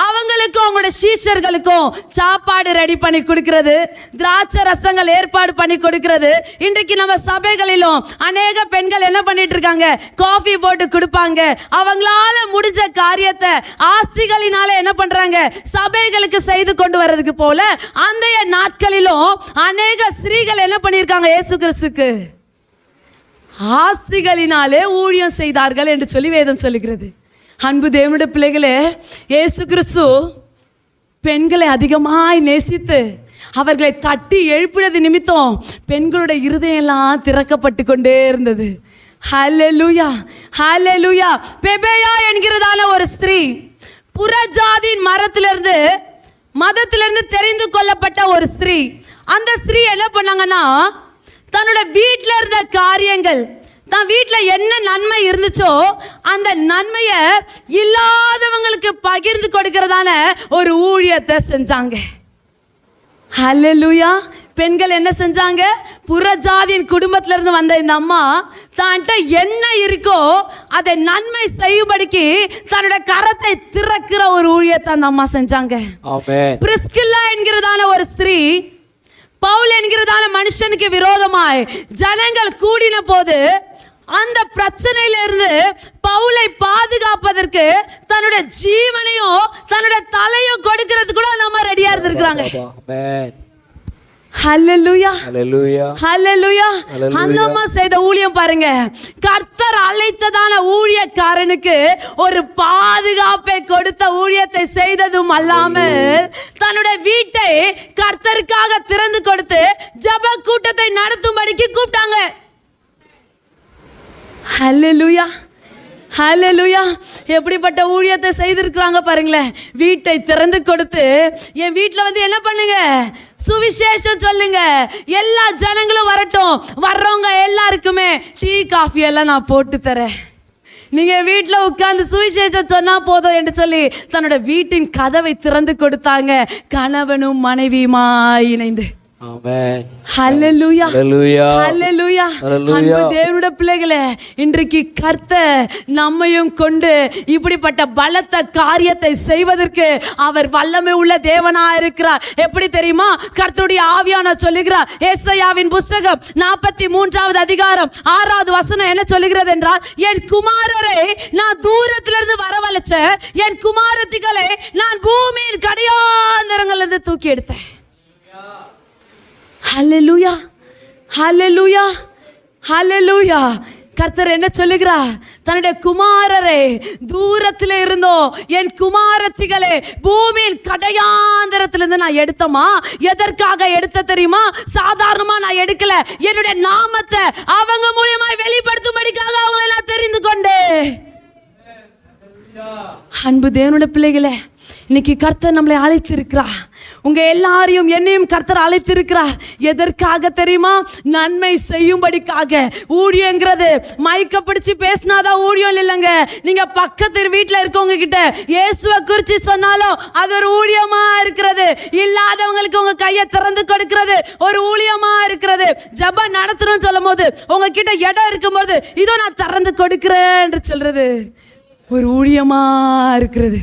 அவங்களுக்கும் அவங்களோட சீஷர்களுக்கும் சாப்பாடு ரெடி பண்ணி கொடுக்கிறது, திராட்சை ரசங்கள் ஏற்பாடு பண்ணி கொடுக்கிறது. இன்றைக்கு நம்ம சபைகளிலும் அநேக பெண்கள் என்ன பண்ணிட்டு இருக்காங்க, காஃபி போட்டு கொடுப்பாங்க. அவங்களால முடிஞ்ச காரியத்தை ஆசிகளினால என்ன பண்றாங்க, சபைகளுக்கு செய்து கொண்டு வர்றதுக்கு போல அந்த நாட்களிலும் அநேக ஸ்திரீகள் என்ன பண்ணியிருக்காங்க, இயேசு கிறிஸ்துக்கு ஆசிகளினாலே ஊழியம் செய்தார்கள் என்று சொல்லி வேதம் சொல்லுகிறது. அன்பு தேவனுடைய பிள்ளைகளே, இயேசு கிறிஸ்து பெண்களை அதிகமாய் நேசித்து அவர்களை தட்டி எழுப்பினது நிமித்தம் பெண்களுடைய இருதயம் எல்லாம் திறக்கப்பட்டு கொண்டே இருந்தது. ஹல்லேலூயா, ஹல்லேலூயா. பெபேயா என்கிறதான ஒரு ஸ்திரீ, புறஜாதியின் மதத்திலிருந்து தெரிந்து கொள்ளப்பட்ட ஒரு ஸ்திரீ. அந்த ஸ்திரீ என்ன பண்ணாங்கன்னா, தன்னோட வீட்டில் இருந்த காரியங்கள், தான் வீட்டில் என்ன நன்மை இருந்துச்சோ அந்த நன்மையை இல்லாதவங்களுக்கு பகிர்ந்து கொடுக்கிறதான ஒரு ஊழியத்தை செஞ்சாங்க. ஹல்லேலூயா. பெண்கள் என்ன செஞ்சாங்க, புறஜாதியின் குடும்பத்திலிருந்து வந்த இந்த அம்மா தான்கிட்ட என்ன இருக்கோ அதை நன்மை செய்யும்படிக்கு தன்னோட கரத்தை திறக்கிற ஒரு ஊழியத்தை அந்த அம்மா செஞ்சாங்க. பிரிஸ்கில்லா என்கிறதான ஒரு ஸ்திரீ பவுல் என்கிறதான மனுஷனுக்கு விரோதமாய் ஜனங்கள் கூடின போது அந்த பிரச்சனையில இருந்து பவுலை பாதுகாப்பதற்கு தன்னுடைய ஜீவனையும் தன்னுடைய தலையும் கொடுக்கிறது கூட நம்ம ரெடியா இருந்திருக்காங்க. ஹல்லேலூயா, ஹல்லேலூயா. அந்த அம்மா செய்த ஊழியம் பாருங்க. கர்த்தர் அழைத்ததான ஊழியக்காரனுக்கு ஒரு பாதுகாப்பை கொடுத்த ஊழியத்தை செய்ததும் அல்லாமல் தன்னுடைய வீட்டை கர்த்தருக்காக திறந்து கொடுத்து ஜெப கூட்டத்தை நடத்தும்படிக்கு கூப்பிட்டாங்க. ஹல்லேலூயா, ஹல்லேலூயா. எப்படிப்பட்ட ஊழியத்தை செய்திருக்கிறாங்க பாருங்களேன். வீட்டை திறந்து கொடுத்து, என் வீட்டில் வந்து என்ன பண்ணுங்க, சுவிசேஷம் சொல்லுங்க, எல்லா ஜனங்களும் வரட்டும், வர்றவங்க எல்லாருக்குமே டீ காஃபி எல்லாம் நான் போட்டு தரேன், நீங்க வீட்டில் உட்கார்ந்து சுவிசேஷம் சொன்னா போதும் என்று சொல்லி தன்னோட வீட்டின் கதவை திறந்து கொடுத்தாங்க, கணவனும் மனைவியுமாய் இணைந்து. ஆமென். ஹல்லேலூயா, ஹல்லேலூயா, ஹல்லேலூயா. அன்பு தேவனுடைய பிள்ளைகளே, இன்றைக்கு கர்த்தர் நம்மையும் கொண்டு இப்படிப்பட்ட பலத்த காரியத்தை செய்வதற்கு அவர் வல்லமை உள்ள தேவனா இருக்கிறார். எப்படி தெரியுமா? கர்த்தருடைய ஆவியான சொல்லுகிறார். ஏசாயாவின் புத்தகம் 43வது அதிகாரம் 6வது வசனம் என்ன சொல்லுகிறது என்றால், என் குமாரரை நான் தூரத்திலிருந்து வரவழைச்ச என் குமாரத்திகளை நான் பூமியின் கடையாந்தரங்களிலிருந்து தூக்கி எடுத்தேன். ஹல்லேலூயா, ஹல்லேலூயா, ஹல்லேலூயா. கர்த்தர் என்ன சொல்லுகிறார்? தன்னுடைய குமாரரை தூரத்தில் இருந்தோம் என் குமாரத்திகளே பூமியின் கடையாந்தரத்திலிருந்து நான் எடுத்தமா. எதற்காக எடுத்த தெரியுமா? சாதாரணமா நான் எடுக்கல, என்னுடைய நாமத்தை அவங்க மூலமாய் வெளிப்படுத்தும்படிக்காக அவங்களை நான் தெரிந்து கொண்டேன். அன்பு தேவனுடைய பிள்ளைகளே, இன்னைக்கு கர்த்தர் நம்மளை அழைத்திருக்கிறார். உங்க எல்லாரையும் என்னையும் கர்த்தர் அழைத்திருக்கிறார். எதற்காக தெரியுமா? நன்மை செய்யும்படிக்காக. ஊழியங்கிறது மைக்க பிடிச்சு பேசினாதான் ஊழியம் இல்லைங்க. நீங்க பக்கத்து வீட்டில் இருக்கவங்க கிட்ட இயேசுவை குறித்து சொன்னாலும் அது ஒரு ஊழியமா இருக்கிறது. இல்லாதவங்களுக்கு உங்க கையை திறந்து கொடுக்கிறது ஒரு ஊழியமா இருக்கிறது. ஜெபம் நடத்தணும்னு சொல்லும் போது உங்ககிட்ட இடம் இருக்கும்போது இதோ நான் திறந்து கொடுக்கிறேன் என்று சொல்றது ஒரு ஊழியமா இருக்கிறது.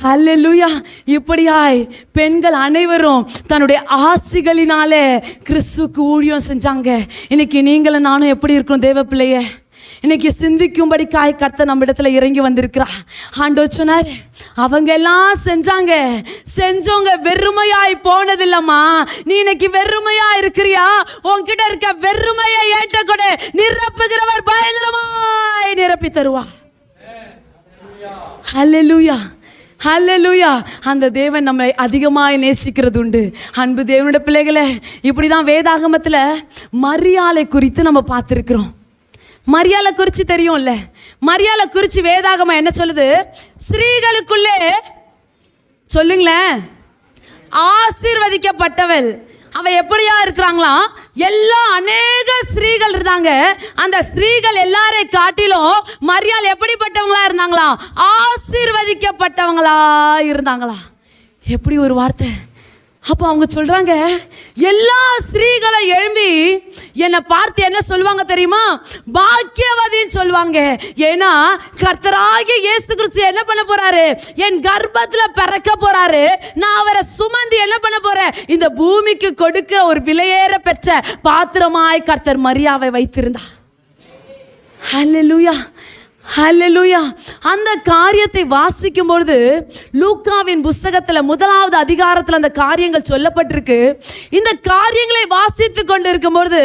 ஹல்லேலூயா. இப்படியாய் பெண்கள் அனைவரும் தன்னுடைய ஆசிகளினாலே கிறிஸ்துவுக்கு ஊழியம் செஞ்சாங்க. இன்னைக்கு நீங்களும் நானும் எப்படி இருக்கணும் தேவ பிள்ளையே? இன்னைக்கு சிந்திக்கும்படி கர்த்தர் நம்ம இடத்துல இறங்கி வந்திருக்கிறா. ஆண்டவர் சொன்னார், அவங்க எல்லாம் செஞ்சவங்க வெறுமையாய் போனதில்லம்மா. நீ இன்னைக்கு வெறுமையா இருக்கிறியா? உன்கிட்ட இருக்க வெறுமையை ஏற்ற கொடு, நிரப்புகிறவர் பயங்கரமாய் நிரப்பி தருவா. ஹல்லேலூயா, ஹல்லேலூயா. அந்த தேவன் நம்மை அதிகமாய் நேசிக்கிறது உண்டு. அன்பு தேவனுடைய பிள்ளைகளே, இப்படி தான் வேதாகமத்தில் மரியாளை குறித்து நம்ம பார்த்துருக்குறோம். மரியாளை குறித்து தெரியும்ல? மரியாளை குறித்து வேதாகமம் என்ன சொல்லுது? ஸ்திரீகளுக்குள்ளே சொல்லுங்களேன், ஆசீர்வதிக்கப்பட்டவள். அவ எப்படியா இருக்கிறாங்களாம்? அநேக ஸ்திரீகள் இருந்தாங்க. அந்த ஸ்திரீகள் எல்லாரையும் காட்டிலும் மரியாள் எப்படிப்பட்டவங்களா இருந்தாங்களா? ஆசீர்வதிக்கப்பட்டவங்களா இருந்தாங்களா? எப்படி ஒரு வார்த்தை! அப்போ அவங்க சொல்றாங்க, எல்லா ஸ்திரீகளை எழும்பி என்னை பார்த்து என்ன சொல்லுவாங்க தெரியுமா? பாக்கியவதின்னு சொல்லுவாங்க. ஏன்னா கர்த்தராகிய இயேசு கிறிஸ்து என்ன பண்ண போறாரு? என் கர்ப்பத்தில் பிறக்க போறாரு. நான் அவரை சுமந்து என்ன பண்ண போறேன்? இந்த பூமிக்கு கொடுக்கிற ஒரு விலையேற பெற்ற பாத்திரமாய் கர்த்தர் மரியாவை வைத்திருந்தார். ஹல்லேலூயா, ஹல்லேலூயா. அந்த காரியத்தை வாசிக்கும் பொழுது லூக்காவின் புஸ்தகத்தில் 1வது அதிகாரத்தில் அந்த காரியங்கள் சொல்லப்பட்டிருக்கு. இந்த காரியங்களை வாசித்து கொண்டு இருக்கும் பொழுது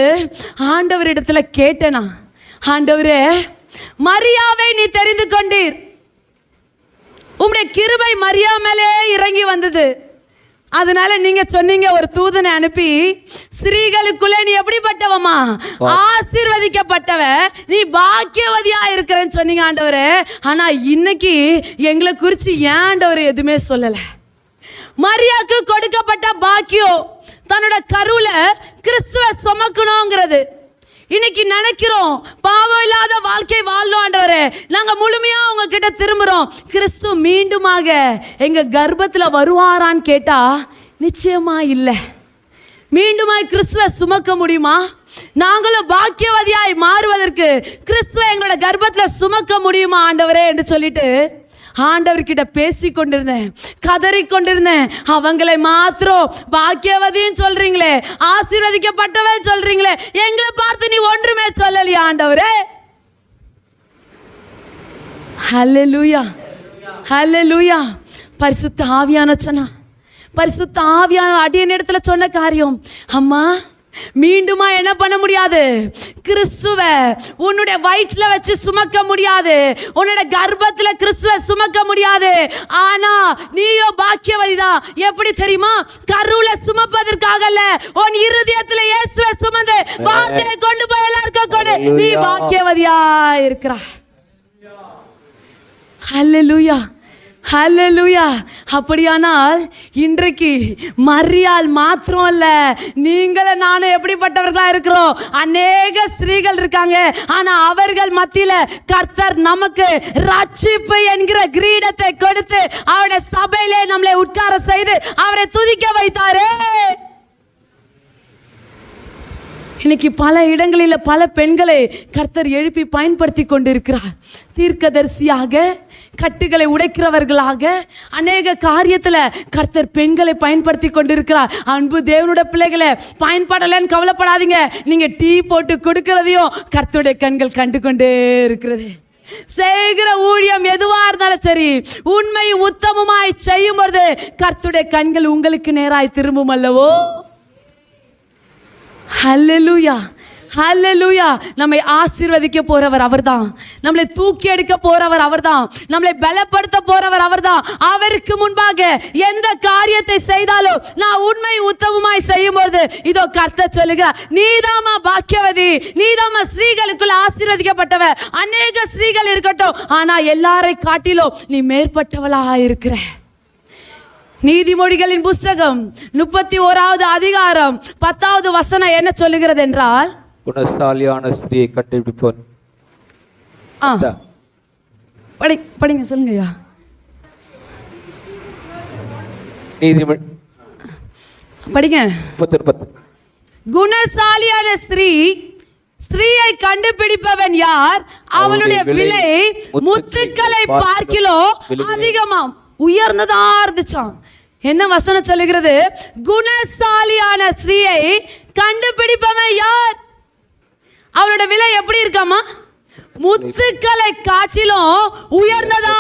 ஆண்டவரிடத்துல கேட்டேனா, ஆண்டவரே, மரியாவை நீ தெரிந்து கொண்டீர், உம்முடைய கிருபை மரியா மேலே இறங்கி வந்தது. அதனால நீங்க சொன்னீங்க, ஒரு தூதனை அனுப்பி, ஸ்திரீகளுக்குள்ளே நீ எப்படிப்பட்டவமா? ஆசீர்வதிக்கப்பட்டவ, நீ பாக்கியவதியா இருக்கிறேன்னு சொன்னீங்க ஆண்டவரே. ஆனா இன்னைக்கு எங்களை குறித்து ஏன் ஆண்டவர் எதுவுமே சொல்லல? மரியாக்கு கொடுக்கப்பட்ட பாக்கியம் தன்னோட கருவுல கிறிஸ்துவ சுமக்கணுங்கிறது. இன்னைக்கு நினைக்கிறோம், பாவம் இல்லாத வாழ்க்கை வாழணும் ஆண்டவரே, நாங்க முழுமையா உங்ககிட்ட திரும்புறோம். கிறிஸ்து மீண்டுமாக எங்க கர்ப்பத்துல வருவாரான்னு கேட்டா நிச்சயமா இல்லை. மீண்டுமாய் கிறிஸ்துவ சுமக்க முடியுமா? நாங்களும் பாக்கியவதியாய் மாறுவதற்கு கிறிஸ்துவ எங்களோட கர்ப்பத்துல சுமக்க முடியுமா ஆண்டவரே என்று சொல்லிட்டு ஆண்டவர்கிட்ட பேசி கொண்டிருந்தேன், கதறி கொண்டிருந்தேன். அவங்களை மாத்திரம் பாக்கியவதின்னு சொல்றீங்களே, ஆசீர்வதிக்கப்பட்டவள் சொல்றீங்களே, எங்களை பார்த்து நீ ஒன்றுமே சொல்லலையா ஆண்டவரே? ஹல்லேலூயா, ஹல்லேலூயா. பரிசுத்த ஆவியான சொன்னா, பரிசுத்த ஆவியான அடியன் இடத்துல சொன்ன காரியம், அம்மா மீண்டுமா என்ன பண்ண முடியாது? கிறிஸ்துவ உன்னுடைய வயிற்றுல வச்சு சுமக்க முடியாது, உன்னுடைய கர்ப்பத்துல கிறிஸ்துவ சுமக்க முடியாது. ஆனா நீயோ பாக்கியவதிதான். எப்படி தெரியுமா? கருவுல சுமப்பதற்காக அல்ல, உன் இருதயத்துல இயேசுவை சுமந்து வார்த்தையை கொண்டு போய் எல்லாருக்கும் கொடு. நீ பாக்கியவதியா இருக்கிறாய். ஹல்லேலூயா, ஹல்லேலூயா. அப்படியானால் இன்றைக்கு மரியாள் மாத்திரம் அல்ல, நீங்கள நானும் எப்படிப்பட்டவர்களா இருக்கிறோம்? அநேக ஸ்திரீகள் இருக்காங்க. ஆனா அவர்கள் மத்தியில கர்த்தர் நமக்கு ரட்சிப்பு என்கிற கிரீடத்தை கொடுத்து அவருடைய சபையிலே நம்மளை உட்கார செய்து அவரை துதிக்க வைத்தாரே. இன்னைக்கு பல இடங்களில் பல பெண்களை கர்த்தர் எழுப்பி பயன்படுத்தி கொண்டிருக்கிறார். தீர்க்கதரிசியாக, கட்டுகளை உடைக்கிறவர்களாக, அநேக காரியத்தில் கர்த்தர் பெண்களை பயன்படுத்தி கொண்டிருக்கிறார். அன்பு தேவனுடைய பிள்ளைகளை, பயன்படலைன்னு கவலைப்படாதீங்க. நீங்கள் டீ போட்டு கொடுக்கிறதையும் கர்த்தருடைய கண்கள் கண்டு கொண்டே இருக்கிறது. செய்கிற ஊழியம் எதுவாக இருந்தாலும் சரி, உண்மை உத்தமமாய் செய்யும் பொழுது கர்த்தருடைய கண்கள் உங்களுக்கு நேராய் திரும்பும் அல்லவோ? ஹல்லேலூயா, ஹல்லேலூயா. நம்மை ஆசீர்வதிக்க போறவர் அவர்தான். நம்மளை தூக்கி எடுக்க போறவர் அவர்தான். நம்மளை பலப்படுத்த போறவர் அவர்தான். அவருக்கு முன்பாக எந்த காரியத்தை செய்தாலும் நான் உண்மை உத்தமமாய் செய்யும்போது இதோ கர்த்தர் சொல்லுகிறார், நீதாமா பாக்கியவதி, நீதாமா ஸ்ரீகளுக்குள்ள ஆசீர்வதிக்கப்பட்டவ. அநேக ஸ்ரீகள் இருக்கட்டும், ஆனா எல்லாரை காட்டிலும் நீ மேற்பட்டவளா இருக்கிற. நீதிமொழிகளின் புஸ்தகம் 31வது அதிகாரம் 10வது வசனம் என்ன சொல்லுகிறது என்றால், குணசாலியான ஸ்திரீயை கண்டுபிடிப்போன். படிங்க, சொல்லுங்க ஐயா. நீதிமொழி படிங்க. 10. குணசாலியான ஸ்திரீயை கண்டுபிடிப்பவன் யார்? அவளுடைய விலை முத்துக்களை பார்க்கிலும் அதிகமாம், உயர்ந்ததா இருந்துச்சாம். என்ன வசனம் சொல்லுகிறது? குணசாலியான ஸ்திரீயை கண்டுபிடிப்பவன் யார்? அவளோட விலை எப்படி இருக்காமா? முத்துக்களை காட்டிலும் உயர்ந்ததா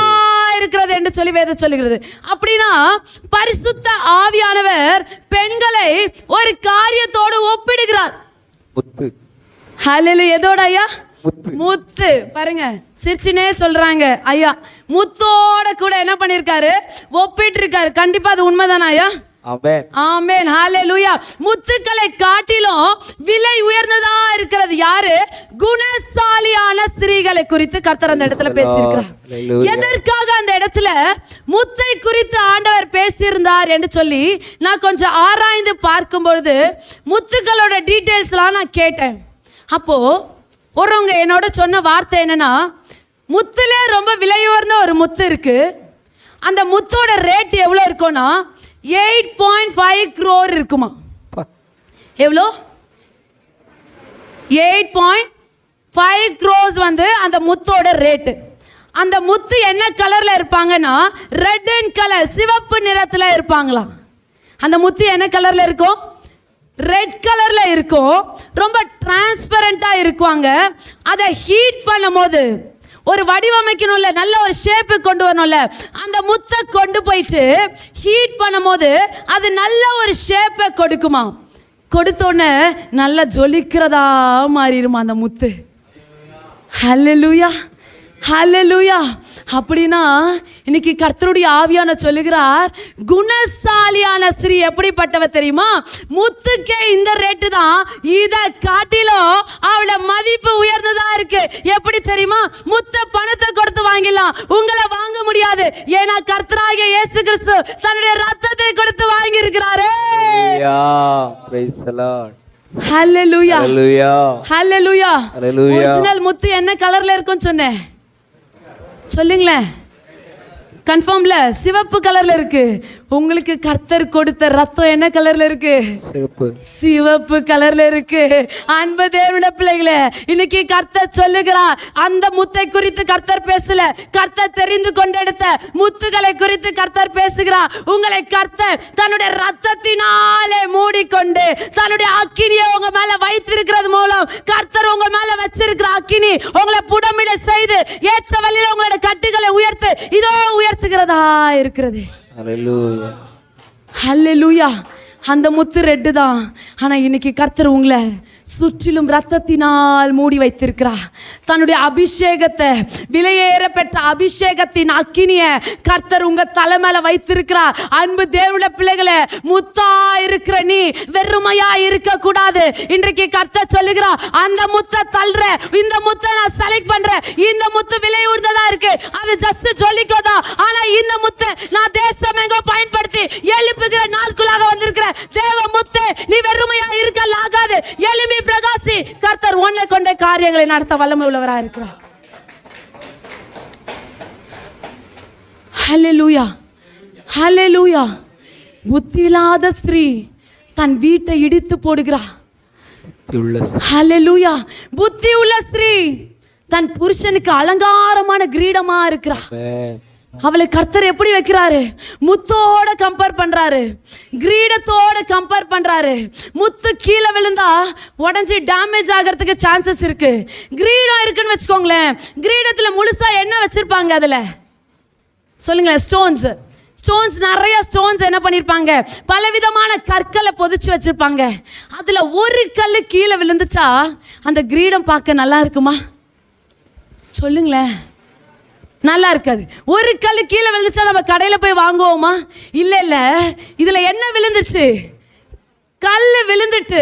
இருக்கிறது என்று சொல்லி வேதம் சொல்லுகிறது. அப்படின்னா பரிசுத்த ஆவியானவர் பெண்களை ஒரு காரியத்தோடு ஒப்பிடுகிறார். முத்து. ஹல்லேலூயா. எதோட ஐயா? முத்து. பாருங்க, சிரிச்சுனே சொல்றாங்க ஐயா, முத்தோட கூட என்ன பண்ணிருக்காரு? ஒப்பிட்டு இருக்காரு. கண்டிப்பா அது உண்மைதானா ஐயா? ஆமென். ஆமென். ஹல்லேலூயா. முத்துக்களை காட்டிலும் விலை உயர்ந்ததா இருக்கிறது யாரு? குணசாலியான ஸ்திரீகளை குறித்து கர்த்தர் அந்த இடத்துல பேசியிருக்கிறார். எதற்காக அந்த இடத்துல முத்தை குறித்து ஆண்டவர் பேசியிருந்தார் என்று சொல்லி நான் கொஞ்சம் ஆராய்ந்து பார்க்கும் பொழுது முத்துக்களோட டீட்டெயில்ஸ்லாம் நான் கேட்டேன். அப்போ ஒருவங்க என்னோட சொன்ன வார்த்தை என்னன்னா, முத்துல ரொம்ப விலை உயர்ந்த ஒரு முத்து இருக்கு. அந்த முத்தோட ரேட் எவ்வளோ இருக்கும்னா 8.5 crore இருக்குமா? எவ்வளோ? 8.5 crores வந்து அந்த முத்தோட ரேட்டு. அந்த முத்து என்ன கலர்ல இருப்பாங்கன்னா ரெட் அண்ட் கலர், சிவப்பு நிறத்துல இருப்பாங்களாம். அந்த முத்து என்ன கலர்ல இருக்கும்? ரெட் கலர்ல இருக்கும். ரொம்ப டிரான்ஸ்பரண்டா இருக்குவாங்க. அதை ஹீட் பண்ணும் போது ஒரு வடிவமைக்கணும்ல, நல்ல ஒரு ஷேப்பு கொண்டு வரணும்ல, அந்த முத்தை கொண்டு போயிட்டு ஹீட் பண்ணும் போது அது நல்ல ஒரு ஷேப்பை கொடுக்குமா. கொடுத்தோன்னே நல்லா ஜொலிக்கிறதா மாறிடுமா அந்த முத்து. ஹல்லேலூயா, ஹல்லேலூயா. அப்படின்னா இன்னைக்கு கர்த்தருடைய ஆவியான சொல்லுகிறார், குணசாலியான ஸ்ரீ எப்படிப்பட்டவ தெரியுமா? முத்துக்கே இந்த ரேட்டு தான், இதை காட்டிலும் அவளை மதிப்பு உயர்ந்ததா இருக்கு. எப்படி தெரியுமா? முத்த பணத்தை கொடுத்து வாங்கிடலாம், உங்களை வாங்க முடியாது. ஏன்னா கர்த்தராகிய இயேசு கிறிஸ்து தன்னுடைய ரத்தத்தை கொடுத்து வாங்கி இருக்கிறாரு. ஹல்லேலூயா, ஹல்லேலூயா. ஒரிஜினல் முத்து என்ன கலர்ல இருக்கும்னு சொன்னேன்? சொல்லுங்களேன். கன்ஃபார்ம்ல சிவப்பு கலர்ல இருக்கு. உங்களுக்கு கர்த்தர் கொடுத்த ரத்தம் என்ன கலர்ல இருக்கு? சிவப்பு கலர்ல இருக்கு. அன்பு தேவனுடைய பிள்ளைகளே, இன்னைக்கு கர்த்தர் சொல்லுகிறார், அந்த முத்தை குறித்து கர்த்தர் பேசல, கர்த்தர் தெரிந்து கொண்டெடுத்த முத்துகளை குறித்து கர்த்தர் பேசுகிறார். உங்களை கர்த்தர் தன்னுடைய ரத்தத்தினாலே மூடிக்கொண்டு தன்னுடைய அக்கினியை உங்க மேல வைத்திருக்கிறது மூலம் கர்த்தர் உங்க மேல வச்சிருக்கிற அக்கினி உங்களை புடமிட செய்து ஏற்ற வழியில் உங்களோட கட்டுகளை உயர்த்து இதோ உயர்த்துகிறதா இருக்கிறது. ஹல்லேலூயா, ஹல்லேலூயா. அந்த முத்து ரெட்டு தான். ஆனால் இன்னைக்கு கர்த்தர் உங்களை சுற்றிலும் ரத்தத்தினால் மூடி வைத்திருக்கிறார். தன்னுடைய அபிஷேகத்தை, விலையேற பெற்ற அபிஷேகத்தின் அக்கினியை கர்த்தர் உங்க தலை மேல வைத்திருக்கிறார். அன்பு தேவனுடைய பிள்ளைகளே, முத்தா இருக்கிற நீ வெறுமையா இருக்க கூடாது. இன்றைக்கு கர்த்தர் சொல்லுகிறார், அந்த முத்தை தள்ளுற, இந்த முத்தை நான் செலக்ட் பண்றேன். இந்த முத்து விலை உயர்ந்ததா இருக்கு, அது ஜஸ்ட் சொல்லிக்கோதா. ஆனா இந்த முத்தை நான் தேசம் எங்கோ பயன்படுத்தி எழுப்புகிற நாட்களாக வந்திருக்கிற தேவ முத்து, நீ வெறுமையா இருக்கல் ஆகாது. எழும்பி பிரகாசி, கர்த்தர் உன்னை கொண்ட காரியங்களை நடத்த வல்லமை உள்ளவரா இருக்கிறார். ஹல்லேலூயா, ஹல்லேலூயா. புத்தி இல்லாத ஸ்திரீ தன் வீட்டை இடித்து போடுகிறார். ஹல்லேலூயா. புத்தி உள்ள ஸ்திரீ தன் புருஷனுக்கு அலங்காரமான கிரீடமா இருக்கிறார். அவளை கர்த்தர் எப்படி வைக்கிறாரு? முத்தோட கம்பேர் பண்றாரு, கிரீடத்தோட கம்பேர் பண்றாரு. முத்து கீழே விழுந்தா உடஞ்சி டேமேஜ் ஆகிறதுக்கு சான்சஸ் இருக்கு. கிரீடம் இருக்குன்னு வச்சுக்கோங்களேன், கிரீடத்துல முழுசா என்ன வச்சிருப்பாங்க? அதுல சொல்லுங்களேன், ஸ்டோன்ஸ் நிறைய ஸ்டோன்ஸ் என்ன பண்ணிருப்பாங்க? பலவிதமான கற்களை பொதிச்சு வச்சிருப்பாங்க. அதுல ஒரு கல் கீழே விழுந்துச்சா அந்த கிரீடம் பார்க்க நல்லா இருக்குமா? சொல்லுங்களேன், நல்லா இருக்காது. ஒரு கல் கீழே விழுந்துச்சா நம்ம கடையில் போய் வாங்குவோமா? இல்லை இல்லை. இதில் என்ன விழுந்துச்சு? கல் விழுந்துட்டு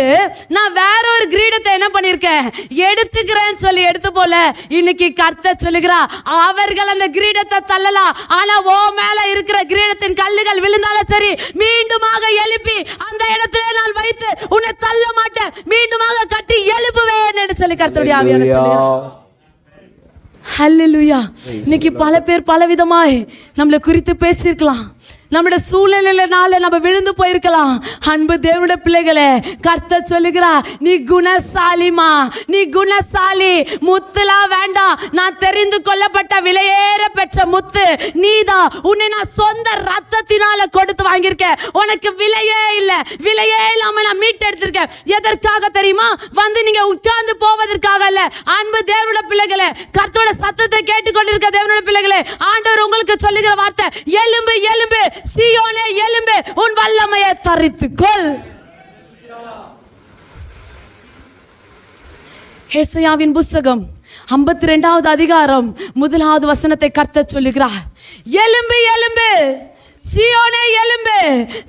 நான் வேற ஒரு கிரீடத்தை என்ன பண்ணியிருக்கேன்? எடுத்துக்கிறேன்னு சொல்லி எடுத்து போல. இன்னைக்கு கர்த்தர் சொல்லுகிறா, அவர்கள் அந்த கிரீடத்தை தள்ளலாம், ஆனா ஓ மேல இருக்கிற கிரீடத்தின் கல்லுகள் விழுந்தாலும் சரி, மீண்டுமாக எழுப்பி அந்த இடத்துல நான் வைத்து உன்னை தள்ள மாட்டேன், மீண்டுமாக கட்டி எழுப்புவேன் சொல்லி கர்த்தருடைய ஆவியானவர் சொல்லுகிறார். ஹல்லேலூயா. இன்னைக்கு பல பேர் பலவிதமாய் நம்மளை குறித்து பேசியிருக்கலாம். நம்முடைய சூழ்நிலையினால நம்ம விழுந்து போயிருக்கலாம். அன்பு தேவனுடைய பிள்ளைகளே, கர்த்தர் சொல்லுகிறா, நீ குணசாலிமா, நீ குணசாலி. முத்துலாம் வேண்டாம், நான் தெரிந்து கொள்ளப்பட்ட விலையேற பெற்ற முத்து நீதான். உன்னை நான் சொந்த ரத்தத்தினால கொடுத்து வாங்கியிருக்கேன். உனக்கு விலையே இல்லை, விலையே இல்லாம நான் மீட்டு எடுத்திருக்கேன். எதற்காக தெரியுமா? வந்து நீங்க உட்கார்ந்து போவதற்காக அல்ல. அன்பு தேவனுடைய பிள்ளைகளே, கர்த்தரோட சத்தத்தை கேட்டுக்கொண்டிருக்க தேவனுடைய பிள்ளைகளே, ஆண்டவர் உங்களுக்கு சொல்லுகிற வார்த்தை, எலும்பு எலும்பு சீயோனே எலும்பு, உன் வல்லமையை தரித்துக்கொள். ஏசாயாவின் புத்தகம் 52வது அதிகாரம் 1வது வசனத்தை கர்த்தர் சொல்லுகிறார். எலும்பு எலும்பு சீயோனே எலும்பு,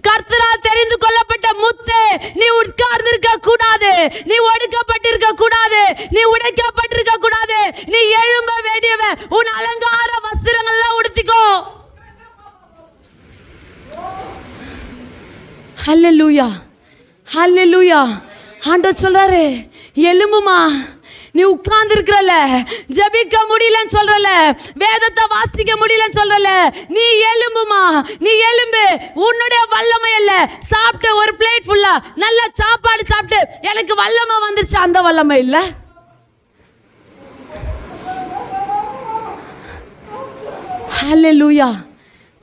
கர்த்தரால் தெரிந்து கொள்ளப்பட்ட முத்தே, நீ உட்கார்ந்திருக்க கூடாது, நீ ஒடுக்கப்பட்டிருக்க கூடாது, நீ உடைக்கப்பட்டிருக்க கூடாது, நீ எழும்ப வேண்டியவ. உன் அலங்கார வஸ்திரங்கள்லாம் உடுத்திக்கோ. ஹல்லேலூயா, ஹல்லேலூயா. ஆண்டவர் சொல்றாரு, எலும்புமா, நீ உட்கார்ந்து இருக்கிறல, ஜெபிக்க முடியலன்னு சொல்றல, வேதத்தை வாசிக்க முடியலன்னு சொல்றல, நீ எலும்புமா, நீ எலும்பு. உன்னுடைய வல்லமை அல்ல, சாப்பிட்ட ஒரு பிளேட் ஃபுல்லா நல்ல சாப்பாடு சாப்பிட்டு எனக்கு வல்லமை வந்துருச்சு, அந்த வல்லமை இல்ல. ஹல்லேலூயா,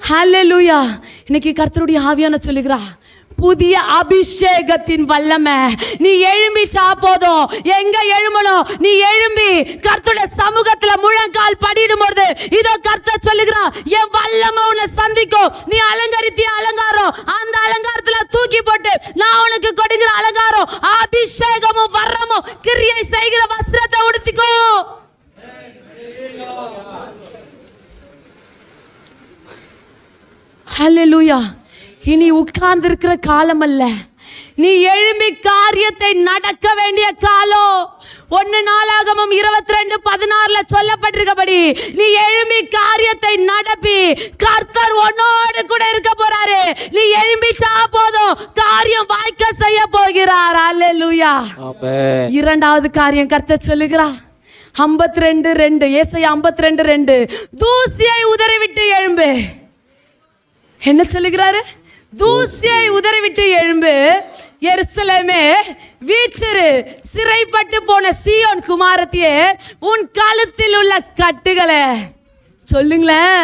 ஹல்லேலூயா. இன்னைக்கு கர்த்தருடைய ஆவியான சொல்லுகிறா, புதிய அபிஷேகத்தின் வல்லமை. நீ எழும்பிச்சா போதும். எங்க எழும்பணும்? நீ எழும்பி கர்த்தருடைய சமூகத்துல முழங்கால் படிடும்போது இதோ கர்த்தர் சொல்லுகிறா, என் வல்லமை உன்னை சந்திக்கும். நீ அலங்கரித்திய அலங்காரம், அந்த அலங்காரத்துல தூக்கி போட்டு நான் உனக்கு கொடுக்கிற அலங்காரம் அபிஷேகமும் வரமும் கிரியை செய்கிற வஸ்திரத்தை உடுத்திக்கோ. ஹல்லேலூயா. இனி உட்கார்ந்து இருக்கிற காலம் அல்ல, நீ எழும்பி காரியத்தை நடக்க வேண்டிய காலம். 1 நாளாகமம் 22:16 சொல்லப்பட்டிருக்கபடி நீ எழும்பி காரியத்தை நடப்பி. கர்த்தர் உன்னோடு கூட இருக்க போறாரு. நீ எழும்பிச்சா போதும், காரியம் வாய்க்க செய்ய போகிறார். அல்லேலூயா. ஆமென். 2வது காரியம் கர்த்தர் சொல்லுகிறார். 52:2, ஏசாயா 52:2, தூசியை உதறிவிட்டு எழும்பு. என்ன சொல்லுகிறாரு? தூசியை உதறிவிட்டு எழும்பு, எருசலேமே வீற்றிரு, சிறைப்பட்டு போன சீயோன் குமாரத்தியே, உன் கழுத்தில் உள்ள கட்டுகளை சொல்லுங்களேன்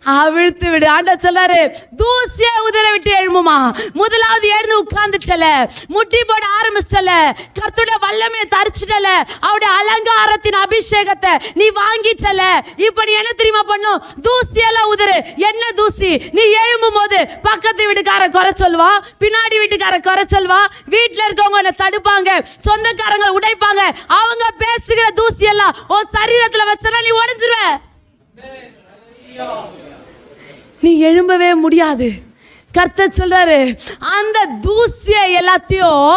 அவிழ்த்து விடு. ஆண்டவர் சொல்றாரு, தூசியை உதற விட்டு எழும்புமா. முதலாவது எழுந்து உட்கார்ந்துச்சல, முட்டி போட ஆரம்பிச்சல, கர்த்தருடைய வல்லமையை தரிச்சிட்டல, அவருடைய அலங்காரத்தின் அபிஷேகத்தை நீ வாங்கிட்டல. இப்ப நீ என்ன தெரியுமா பண்ணும்? தூசியெல்லாம் உதறு. என்ன தூசி? நீ எழும்பும் போது பக்கத்து வீட்டுக்கார குறை சொல்வா, பின்னாடி வீட்டுக்கார குறை சொல்வா, வீட்டுல இருக்கவங்க தடுப்பாங்க, சொந்தக்காரங்க உடைப்பாங்க. அவங்க பேசுகிற தூசி எல்லாம் உன் சரீரத்துல வச்சனா நீ உடைஞ்சிருவ. நீ எழும்பவே முடியாது. கர்த்தர் சொல்றாரு, அந்த தூசியை எல்லாத்தையும்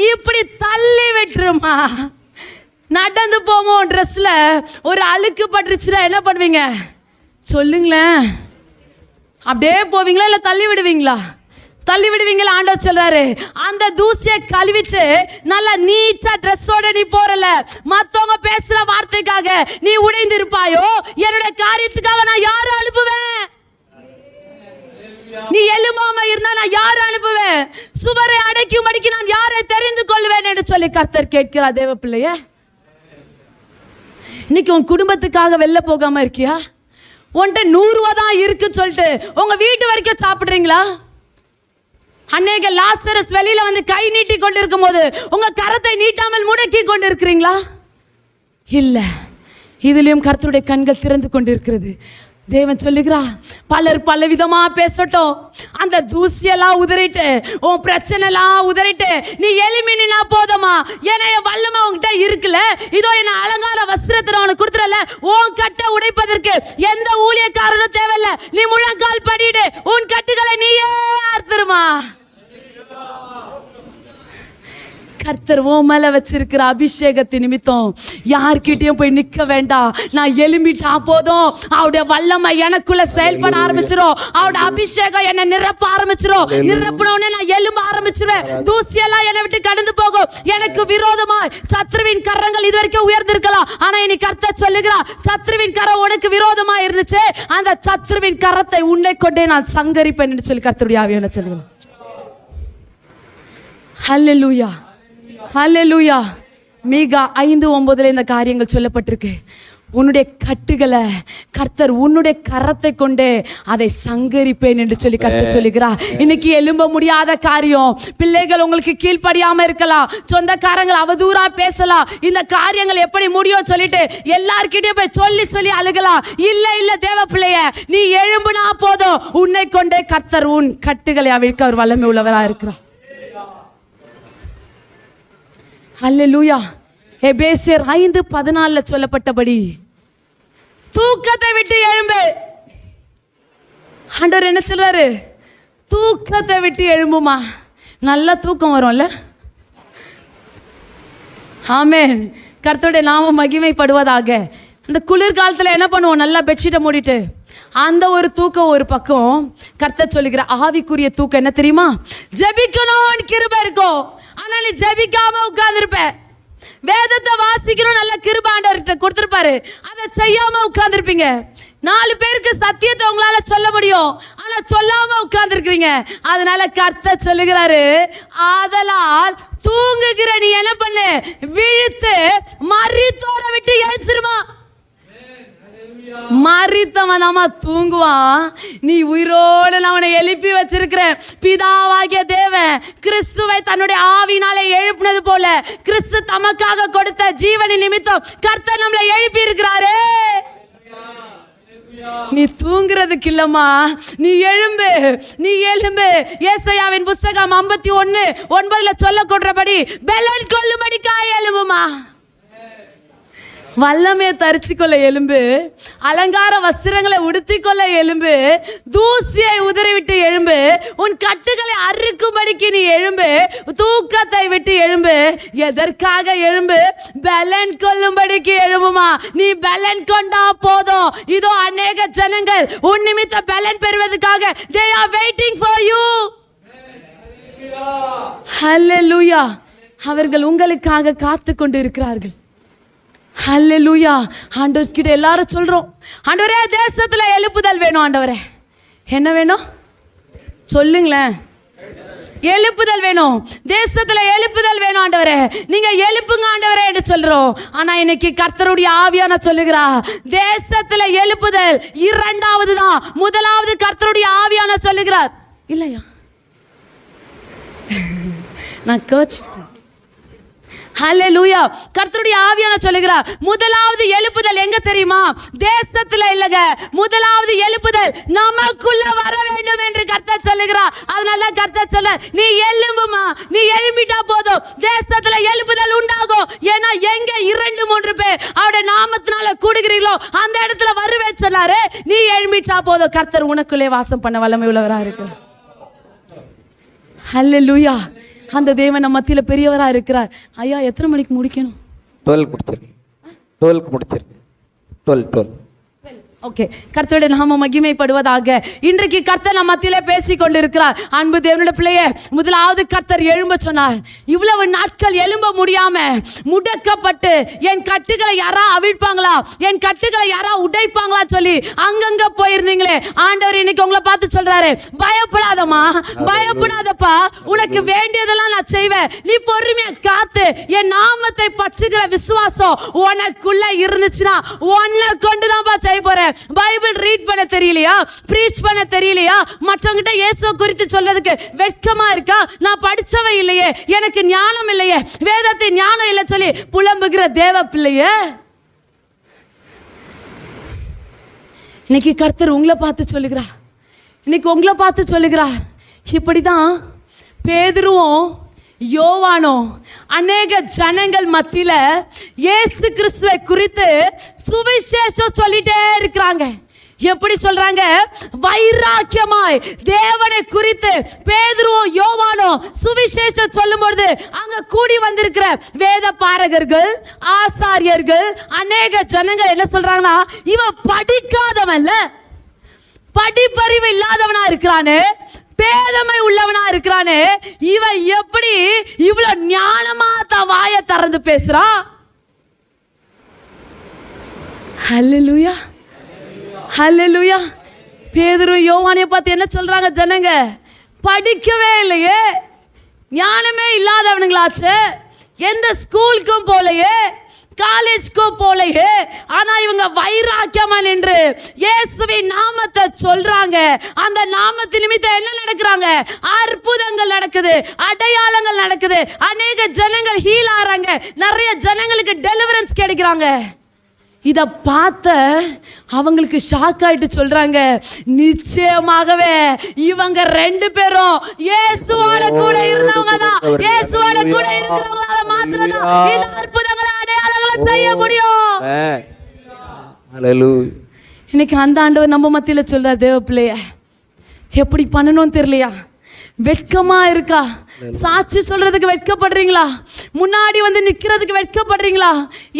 இப்படி தள்ளி விட்டுருமா. நடந்து போவோம், ட்ரெஸ்ல ஒரு அழுக்கு பட்டுருச்சுன்னா என்ன பண்ணுவீங்க சொல்லுங்களேன்? அப்படியே போவீங்களா இல்லை தள்ளி விடுவீங்களா? தள்ளி விடுவீங்களா? ஆண்டவர் சொல்றாரு, அந்த தூசியை கழுவிட்டு நல்லா நீட்டா ட்ரெஸ்ஸோட நீ போறல, மத்தவங்க பேசுற வார்த்தைக்காக நீ உடைந்து இருப்பாயோ, என்னுடைய காரியத்துக்காக நான் யாரை அனுப்புவேன்? நீ எழும்பாம இருந்தா நான் யாரை அனுப்புவேன்? சுவரை அடைக்கும்படிக்கு நான் யாரை தெரிந்து கொள்வேன் என்று சொல்லி கர்த்தர் கேட்கிறார். தேவ பிள்ளைய, இன்னைக்கு உன் குடும்பத்துக்காக வெளில போகாம இருக்கியா? உன்கிட்ட 100 ரூபா தான் இருக்கு சொல்லிட்டு உங்க வீட்டு வரைக்கும் சாப்பிடுறீங்களா? அன்னைக்கு லாசரஸ் வெளியில வந்து கை நீட்டி கொண்டு இருக்கும் போது உங்க கரத்தை நீட்டாமல் முடக்கி கொண்டு இருக்கிறீங்களா? இல்ல, இதுலயும் கர்த்தருடைய கண்கள் திறந்து கொண்டு இருக்கிறது. தேவன் சொல்லுகிறா, பலர் பல விதமா பேசட்டும், அந்த தூசியெல்லாம் உதறிட்டு, உன் பிரச்சனை எல்லாம் உதறிட்டு நீ எளிமையா போதுமா. ஏன்னா என் வல்லமை உன்கிட்ட இருக்குல்ல, இதோ என்ன அலங்கார வஸ்திரத்தை உனக்கு கொடுத்துறல, உன் கட்டை உடைப்பதற்கு எந்த ஊழியக்காரனும் தேவையில்லை. நீ முழங்கால் படிடு, உன் கட்டுகளை நீயே அறுத்துருமா. கர்த்தர் உன் மேல வச்சிருக்கிற அபிஷேகத்தின் நிமித்தம் யார்கிட்டயும் போய் நிக்க வேண்டாம். நான் எழும்பிட்டா போதும், அவருடைய வல்லமை எனக்குள்ள செயல்பட ஆரம்பிச்சிரும். அவருடைய அபிஷேகம் என்னை நிரப்ப ஆரம்பிச்சிரும். நிரப்பின உடனே நான் எழும்ப ஆரம்பிச்சிருவேன். தூசியெல்லாம் என்னை விட்டு கடந்து போகும். எனக்கு விரோதமாய் சத்ருவின் கரங்கள் இது வரைக்கும் உயர்ந்திருக்கலாம், ஆனா இனி கர்த்தர் சொல்லுகிறார், சத்ருவின் கரம் உனக்கு விரோதமா இருந்துச்சு, அந்த சத்ருவின் கரத்தை உன்னை கொண்டே நான் சங்கரிப்பேன் என்று சொல்லி கர்த்தருடைய ஆவியான சொல்லுகிறார். ஹல்லேலூயா, ஹல்லேலூயா. மீகா 5:9 இந்த காரியங்கள் சொல்லப்பட்டிருக்கு. உன்னுடைய கட்டுகளை கர்த்தர் உன்னுடைய கரத்தை கொண்டு அதை சங்கரிப்பேன் என்று சொல்லி கர்த்தர் சொல்லுகிறார். இன்னைக்கு எழும்ப முடியாத காரியம், பிள்ளைகள் உங்களுக்கு கீழ்ப்படியாம இருக்கலாம், சொந்தக்காரங்கள் அவதூறா பேசலாம், இந்த காரியங்கள் எப்படி முடியும் சொல்லிட்டு எல்லார்கிட்டயும் போய் சொல்லி அழுகலாம். இல்ல தேவ பிள்ளைய, நீ எழும்புனா போதும், உன்னை கொண்டே கர்த்தர் உன் கட்டுகளை அவிழ்க்க அவர் வல்லமை உள்ளவரா இருக்கிறார். ஹல்லேலூயா. எபேசியர் 5:14 சொல்லப்பட்டபடி தூக்கத்தை விட்டு எழும்பு. ஆண்டவர் என்ன சொல்றாரு? தூக்கத்தை விட்டு எழும்புமா. நல்ல தூக்கம் வரும்ல. ஆமென். கர்த்தருடைய நாமம் மகிமைப்படுவதாக. அந்த குளிர்காலத்தில் என்ன பண்ணுவோம்? நல்லா பெட்ஷீட்டை மூடிட்டு அந்த ஒரு தூக்கம் ஒரு பக்கம். கர்த்தர் சொல்லுகிற ஆவிக்குரிய தூக்கம் என்ன தெரியுமா? ஜெபிக்கணும்னு கிருபை இருக்கும், ஆனா நீ ஜெபிக்காம உட்கார்ந்துருப்ப. வேதத்தை வாசிக்கணும், நல்ல கிருபை ஆண்டவர்கிட்ட கொடுத்துருப்பாரு, அதை செய்யாம உட்கார்ந்துருப்பீங்க. 4 பேருக்கு சத்தியத்தை உங்களால சொல்ல முடியும், ஆனா சொல்லாம உட்கார்ந்துருக்கிறீங்க. அதனால கர்த்தர் சொல்லுகிறாரு, ஆதலால் தூங்குகிற நீ என்ன பண்ணு? விழித்து மரித்தோரை விட்டு எழுச்சிருமா. மரித்தவன் தாமா தூங்குவான், நீ உயிரோடு அவனை எழுப்பி வச்சிருக்கிற பிதாவாகிய தேவன் கிறிஸ்துவை தன்னுடைய ஆவினாலே எழுப்பினது போல கிறிஸ்து தமக்காக கொடுத்த ஜீவனின் நிமித்தம் கர்த்தர் நம்மளை எழுப்பி இருக்கிறாரு. நீ தூங்குறதுக்கு இல்லம்மா, நீ எழும்பு, நீ எழும்பு. ஏசாயாவின் புஸ்தகம் 51:9 சொல்லப்படுறபடி பெலன் கொள்ளும்படிக்காய் எழும்புமா. வல்லமையை தரிச்சிக்கொள்ள எலும்பு, அலங்கார வஸ்திரங்களை உடுத்திக்கொள்ள எலும்பு, தூசியை உதறிவிட்டு எழும்பு, உன் கட்டுகளை அறுக்கும்படிக்கு நீ எழும்பு, தூக்கத்தை விட்டு எழும்பு. எதற்காக எழும்பு? பலன் கொள்ளும்படிக்கு எழும்புமா. நீ பலன் கொண்டா போதும். இதோ அநேக ஜனங்கள் உன் நிமித்த பலன் பெறுவதற்காக they are waiting for you. ஹல்லேலூயா. அவர்கள் உங்களுக்காக காத்து கொண்டு இருக்கிறார்கள். ஹல்லேலூயா. ஆண்டவர் கிட்ட எல்லாரும் சொல்றோம், ஆண்டவரே தேசத்துல எழுப்புதல் வேணும். ஆண்டவரே என்ன வேணும் சொல்லுங்களேன். எழுப்புதல் வேணும், தேசத்துல எழுப்புதல் வேணும். ஆண்டவரே நீங்க எழுப்புங்க ஆண்டவரே என்று சொல்றோம். ஆனா இன்னைக்கு கர்த்தருடைய ஆவியான சொல்லுகிறா, தேசத்துல எழுப்புதல் 2வது தான், 1வது கர்த்தருடைய ஆவியான சொல்லுகிறார். இல்லையா? நான் கோச். ஹல்லேலூயா. கர்த்தருடைய ஆவியான சொல்லுகிறார், 1வது எழுப்புதல் எங்க தெரியுமா? தேசத்துல இல்லங்க, 1வது எழுப்புதல் நமக்குள்ள வர வேண்டும் என்று கர்த்தர் சொல்லுகிறார். அதனால கர்த்தர் சொல்ல, நீ எழும்புமா, நீ எழும்பிட்டா போதும், தேசத்துல எழுப்புதல் உண்டாகும். ஏன்னா எங்க 2-3 பேர் அவருடைய நாமத்தினால கூடுகிறீர்களோ அந்த இடத்துல வருவேன் சொன்னாரு. நீ எழும்பிட்டா போதும், கர்த்தர் உனக்குள்ளே வாசம் பண்ண வல்லமை உள்ளவரா இருக்கிறார். ஹல்லேலூயா. அந்த தேவன் நம்ம மத்தியில பெரியவரா இருக்கிறார். ஐயா எத்தனை மணிக்கு முடிக்கணும்? 12 முடிச்சிருக்கு. 12 முடிச்சிருக்கு. 12. ஓகே. கர்த்தருடைய நாமம் மகிமைப்படுவதாக. இன்றைக்கு கர்த்தர் நம்ம மத்தியிலே பேசி கொண்டிருக்கிறார். அன்பு தேவனுடைய பிள்ளையே, 1வது கர்த்தர் எழும்ப சொன்னார். இவ்வளவு நாட்கள் எழும்ப முடியாம முடக்கப்பட்டு என் கட்டுகளை யாரா அவிழ்ப்பாங்களா, என் கட்டுகளை யாரா உடைப்பாங்களா சொல்லி அங்கங்க போயிருந்தீங்களே, ஆண்டவர் இன்னைக்கு உங்களை பார்த்து சொல்றாரு, பயப்படாதம்மா, பயப்படாதப்பா, உனக்கு வேண்டியதெல்லாம் நான் செய்வேன். நீ பொறுமையா காத்து என் நாமத்தை பற்றுகிற விசுவாசம் உனக்குள்ள இருந்துச்சுன்னா உன்னை கொண்டுதான்ப்பா செய்ய போறேன். பைபிள் ரீட் பண்ண தெரியலையா, பிரீச் பண்ண தெரியலையா, மற்றவங்கிட்ட இயேசு குறித்து சொல்றதுக்கு வெட்கமா இருக்கா, நான் படிச்சவை இல்லையே, எனக்கு ஞானம் இல்லையே, வேதத்தை ஞானம் இல்லை சொல்லி புலம்புகிற தேவ பிள்ளையே, இன்னைக்கு கர்த்தர் உங்களை பார்த்து சொல்லுகிறார். இன்னைக்கு உங்களை பார்த்து சொல்லுகிறார். இப்படிதான் பேதுருவும் யோவானோ அநேக ஜனங்கள் மத்தியில இயேசு கிறிஸ்துவை குறித்து சுவிசேஷம் சொல்லிட்டே இருக்கிறாங்க. எப்படி சொல்றாங்க? வைராக்கியமாய் தேவனை குறித்து பேதுருவும் யோவானும் சுவிசேஷம் சொல்லும் பொழுது அங்க கூடி வந்திருக்கிற வேத பாரகர்கள், ஆசாரியர்கள், அநேக ஜனங்கள் என்ன சொல்றாங்கன்னா, இவன் படிக்காதவன்ல, படிப்பறிவு இல்லாதவனா இருக்கிறானே, பேதமை உள்ளவனா இருக்கிறானே, இவன் எப்படி இவ்வளவு ஞானமா தான் வாயை திறந்து பேசுறான்? ஹல்லேலூயா, ஹல்லேலூயா. பேதுரு யோவானைய பார்த்து என்ன சொல்றாங்க ஜனங்க? படிக்கவே இல்லையே, ஞானமே இல்லாதவனுங்களாச்சு, எந்த ஸ்கூலுக்கும் போலையே, காலேஜ்க்கும் போலையே, ஆனா இவங்க வைராக்கியமா நின்று இயேசுவின் நாமத்தை சொல்றாங்க. அந்த நாமத்தின் நிமித்தம் என்ன நடக்குறாங்க? அற்புதங்கள் நடக்குது, அடையாளங்கள் நடக்குது, அநேக ஜனங்கள் ஹீல் ஆறாங்க, நிறைய ஜனங்களுக்கு டெலிவரன்ஸ் கிடைக்கிறாங்க. இதை பார்த்த அவங்களுக்கு ஷாக் ஆயிட்டு சொல்றாங்க, நிச்சயமாகவே இவங்க 2 பேரும் இயேசுவோட கூட இருந்தவங்க தான், இயேசுவோட கூட இருக்கிறவங்களால மாத்திரம் தான் இந்த அற்புதங்களை அடையாளங்களை செய்ய முடியும். இன்னைக்கு அந்த ஆண்டவர் நம்ம மத்தியில சொல்றார், தேவ பிள்ளைய எப்படி பண்ணணும்னு தெரியலையா? வெட்கமா இருக்கா? சாட்சி சொல்றதுக்கு வெட்கப்படுறீங்களா? முன்னாடி வந்து நிக்கிறதுக்கு வெட்கப்படுறீங்களா?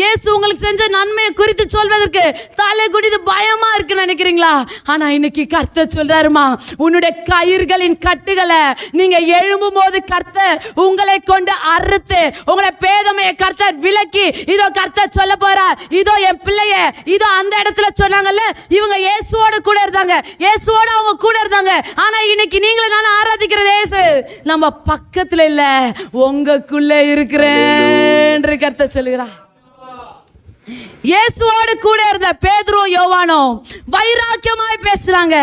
இயேசு உங்களுக்கு செஞ்ச நன்மையை குறித்து சொல்வதற்கு தலை குடிது பயமா இருக்குன்னு நினைக்கிறீங்களா? ஆனா இன்னைக்கு கர்த்தர் சொல்றாருமா, உன்னுடைய கயிறுகளின் கட்டுகளை நீங்க எழும்பும் போது கர்த்தர் உங்களை கொண்டு அறுத்து உங்களை பேதமையை கர்த்தர் விலக்கி, இதோ கர்த்தர் சொல்ல போறார், இதோ என் பிள்ளைய, இதோ அந்த இடத்துல சொன்னாங்கல்ல, இவங்க இயேசுவோட கூட இருந்தாங்க, இயேசுவோட அவங்க கூட இருந்தாங்க. ஆனா இன்னைக்கு நீங்களே நான் ஆராதிக்கிற இயேசு நம்ம பக்கத்துல இல்ல, உங்களுக்குள்ள இருக்கிறேன் கர்த்தர் சொல்லுகிறார். இயேசுவோடு கூட இருந்த பேதுருவும் யோவானும் வைராக்கியமாய் பேசுறாங்க.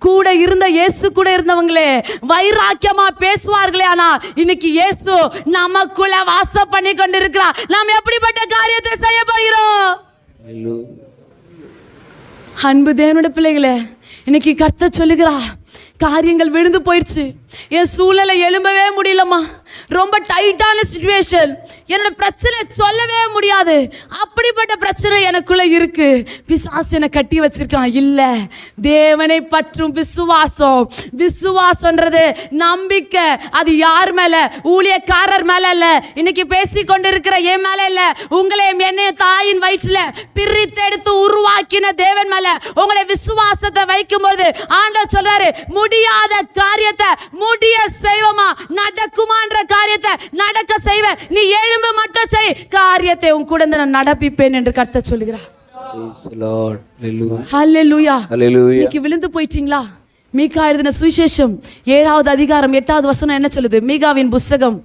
கூட இருந்த இயேசு கூட இருந்தவங்களே வைராக்கியமா பேசுவார்களே, ஆனா இன்னைக்கு இயேசு நமக்குள்ள வாசம் பண்ணி கொண்டிருக்கிறார். நாம் எப்படிப்பட்ட காரியத்தை செய்ய போகிறோம்? அன்பு தேவனுடைய பிள்ளைகளே, இன்னைக்கு கர்த்தர் சொல்லுகிறா, காரியங்கள் விழுந்து போயிடுச்சு, என் சூழலை எழும்பவே முடியலம்மா, ரொம்ப டைட்டான சிச்சுவேஷன், என்னோட பிரச்சனை சொல்லவே முடியாது, அப்படிப்பட்ட பிரச்சனை எனக்குள்ள இருக்கு, பிசாசு என்னை கட்டி வச்சிருக்கான். இல்ல, தேவனை பற்றும் விசுவாசம், விசுவாசம்ன்றது நம்பிக்கை. அது யார் மேல? ஊழியக்காரர் மேல இல்ல, இன்னைக்கு பேசி கொண்டிருக்கிற என் மேல இல்ல, உங்களையும் என்னையும் தாயின் வயிற்றுல பிரித்தெடுத்து உருவாக்கின தேவன் மேல உங்களை விசுவாசத்தை வைக்கும்போது ஆண்டவர் சொல்றாரு, முடியாத காரியத்தை முடிய செய்வோமா, நடக்குமான்ற காரியத்தை நடக்க செய்வேன், நீ எழும்பு மட்டும் செய், காரியத்தை உன் கூட நான் நடப்பிப்பேன் என்று கர்த்தர் சொல்லுகிறார். ஹல்லேலூயா. இன்னைக்கு விழுந்து போயிட்டீங்களா? மீகா எழுதின சுவிசேஷம் 7வது அதிகாரம் 8வது வசனம் என்ன சொல்லுது? மீகாவின் புஸ்தகம்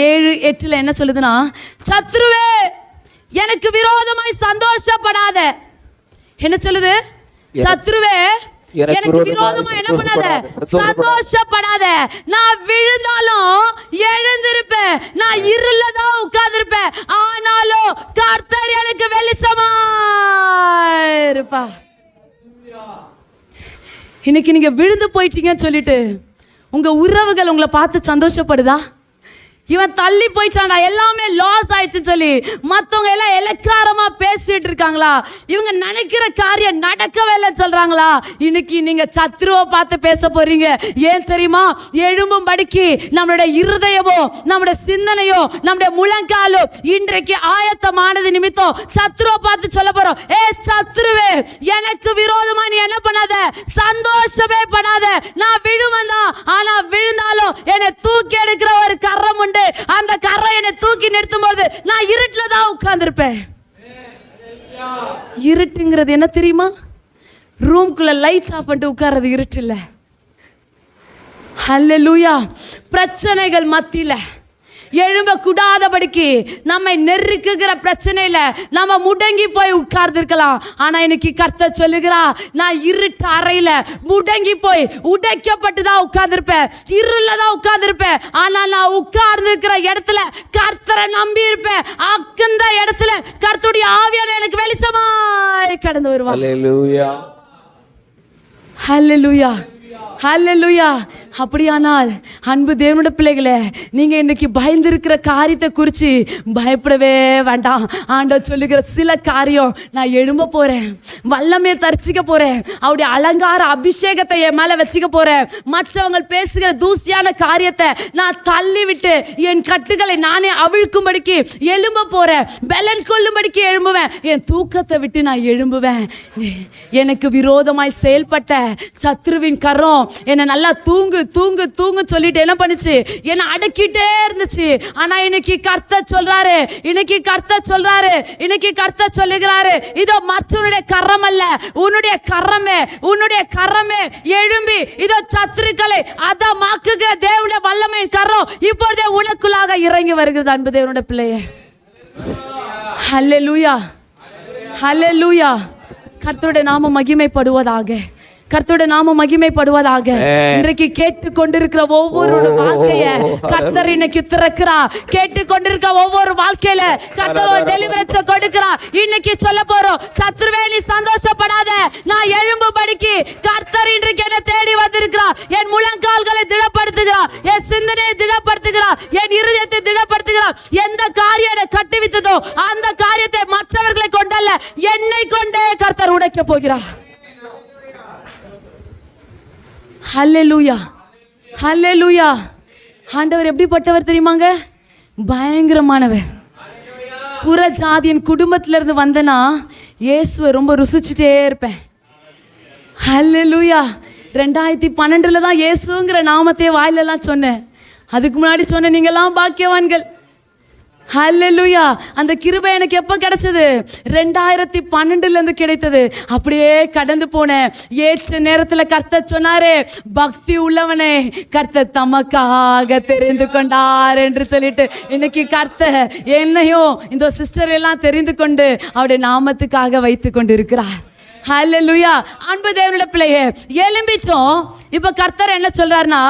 7:8 என்ன சொல்லுதுன்னா, சத்ருவே எனக்கு விரோதமாய் சந்தோஷப்படாத. என்ன சொல்லுது? சத்ருவே எனக்கு விரோதமா என்ன பண்ணாத, சந்தோஷப்படாத. நான் விழுந்தாலும் எழுந்திருப்பேன், நான் இருள தான் உட்கார்ந்திருப்பேன், ஆனாலும் கர்த்தர் எனக்கு வெளிச்சமா இருப்பா. இன்னைக்கு நீங்க விழுந்து போயிட்டீங்கன்னு சொல்லிட்டு உங்க உறவுகள் உங்களை பார்த்து சந்தோஷப்படுதா? இவன் தள்ளி போயிட்டான்டா, எல்லாமே லாஸ் ஆயிடுச்சுன்னு சொல்லி மற்றவங்க எல்லாம் இலக்காரமா பேசிட்டு இருக்காங்களா? இவங்க நினைக்கிற காரியம் நடக்கவே இல்லைன்னு சொல்றாங்களா? இன்னைக்கு நீங்க சத்ருவை பார்த்து பேச போறீங்க. ஏன் தெரியுமா? எழும்பும் படிக்கு நம்மளுடைய இருதயமோ, நம்முடைய சிந்தனையோ, நம்முடைய முழங்காலோ இன்றைக்கு ஆயத்தமானது நிமித்தம் சத்ருவை பார்த்து சொல்ல போறோம், ஏ சத்ருவே எனக்கு விரோதமா நீ என்ன பண்ணாத, சந்தோஷமே படாத. நான் விழுவந்தான், ஆனா விழுந்தாலும் என்னை தூக்கி எடுக்கிற ஒரு கரம் உண்டு, அந்த கரை என்னை தூக்கி நிறுத்தும் போது நான் இருட்டுல தான் உட்கார்ந்திருப்பேன். இருட்டுங்கிறது என்ன தெரியுமா? ரூம்குள்ள லைட் ஆஃப் பண்ணிட்டு உட்கார்றது இருட்டு இல்ல. ஹல்லேலூயா. பிரச்சனைகள் மத்தியில எழும்ப கூடாதபடிக்கு நம்மை நெருக்குகிற பிரச்சனையில நம்ம முடங்கி போய் உட்கார்ந்துருக்கலாம். ஆனா இன்னைக்கு கர்த்தர் சொல்லுகிறா, நான் இருட்டு அறையில முடங்கி போய் உடைக்கப்பட்டு தான் உட்கார்ந்துருப்பேன், இருள தான் உட்கார்ந்துருப்பேன். ஆனா நான் உட்கார்ந்துருக்கிற இடத்துல கர்த்தரை நம்பி இருப்பேன். அந்த இடத்துல கர்த்தருடைய ஆவியானவர் எனக்கு வெளிச்சமாய் கடந்து வருவார். ஹல்லேலூயா, ஹல்லேலூயா, ஹல்லேலூயா. அப்படியானால் அன்பு தேவனுடைய பிள்ளைகளே, நீங்கள் இன்னைக்கு பயந்திருக்கிற காரியத்தை குறித்து பயப்படவே வேண்டாம். ஆண்டவர் சொல்லுகிற சில காரியம், நான் எழும்ப போகிறேன், வல்லமையை தரிசிக்க போகிறேன், அவருடைய அலங்கார அபிஷேகத்தை என் மேலே வச்சுக்க போகிறேன், மற்றவங்க பேசுகிற தூசியான காரியத்தை நான் தள்ளிவிட்டு என் கட்டுகளை நானே அவிழ்க்கும்படிக்கு எழும்ப போகிறேன், பலன் கொள்ளும்படிக்கு எழும்புவேன், என் தூக்கத்தை விட்டு நான் எழும்புவேன். எனக்கு விரோதமாய் செயல்பட்ட சத்ருவின் கரம் என்னை நல்லா தூங்கு தூங்கு தூங்கு சொல்லிட்டு என்ன பண்ணுச்சு, என்னை அடக்கிட்டே இருந்துச்சு. ஆனா இன்னைக்கு கர்த்தர் சொல்றாரு, இன்னைக்கு கர்த்தர் சொல்றாரு, இன்னைக்கு கர்த்தர் சொல்லுகிறாரு, இதோ மற்றவனுடைய கரம் அல்ல, உன்னுடைய கரமே, உன்னுடைய கரமே எழும்பி இதோ சத்துருக்களை அதமாக்குகிற தேவனுடைய வல்லமையின் கரம் இப்பொழுதே உனக்குள்ளாக இறங்கி வருகிறது. அன்பு தேவனுடைய பிள்ளையே, ஹல்லேலூயா, ஹல்லேலூயா. கர்த்தருடைய நாமம் மகிமைப்படுவதாக, கர்த்தருடைய நாமம் மகிமைப்படுவதாக. இன்றைக்கு கேட்டுக்கொண்டிருக்கிற ஒவ்வொரு வாழ்க்கைய கர்த்தர் இன்னைக்கு திறக்கிறார். கேட்டுக்கொண்டிருக்க ஒவ்வொரு வாழ்க்கையில கர்த்தர் ஒரு டெலிவரன்ஸ் கொடுக்கிறார். இன்னைக்கு சொல்ல போறோம், சத்துருவே நீ சந்தோஷப்படாத, நான் எழும்பும்படிக்கு கர்த்தர் இன்றைக்கு என்ன தேடி வந்திருக்கிறார். என் முழங்கால்களை திடப்படுத்துகிறார், என் சிந்தனையை திடப்படுத்துகிறார், என் இருதயத்தை திடப்படுத்துகிறார். எந்த காரியத்தை கட்டுவித்ததோ அந்த காரியத்தை மற்றவர்களை கொண்டல்ல, என்னை கொண்டே கர்த்தர் உடைக்க போகிறார். ஹல்லேலூயா, ஹல்லேலூயா. ஆண்டவர் எப்படிப்பட்டவர் தெரியுமாங்க? பயங்கரமானவர். புற ஜாதியின் குடும்பத்திலிருந்து வந்தனா இயேசுவை ரொம்ப ருசிச்சுட்டே இருப்பேன். ஹல்லேலூயா. 2012 தான் இயேசுங்கிற நாமத்தையே வாயிலெல்லாம் சொன்னேன். அதுக்கு முன்னாடி சொன்னேன், நீங்கள்லாம் பாக்கியவான்கள். ஹல்லேலூயா. அந்த கிருபை எனக்கு எப்போ கிடைச்சது? 2012 கிடைத்தது. அப்படியே கடந்து போனேன். ஏற்ற நேரத்தில் கர்த்தர் சொன்னாரே, பக்தி உள்ளவனே கர்த்தர் தமக்காக தெரிந்து கொண்டார் என்று சொல்லிட்டு, இன்னைக்கு கர்த்தர் என்னையும் இந்த சிஸ்டர் எல்லாம் தெரிந்து கொண்டு அவருடைய நாமத்துக்காக வைத்து கொண்டு இருக்கிறார். ஹல்லேலூயா. அன்பு தேவனுடைய பிள்ளையே, எழும்பிட்டோம். இப்போ கர்த்தர் என்ன சொல்றாருன்னா,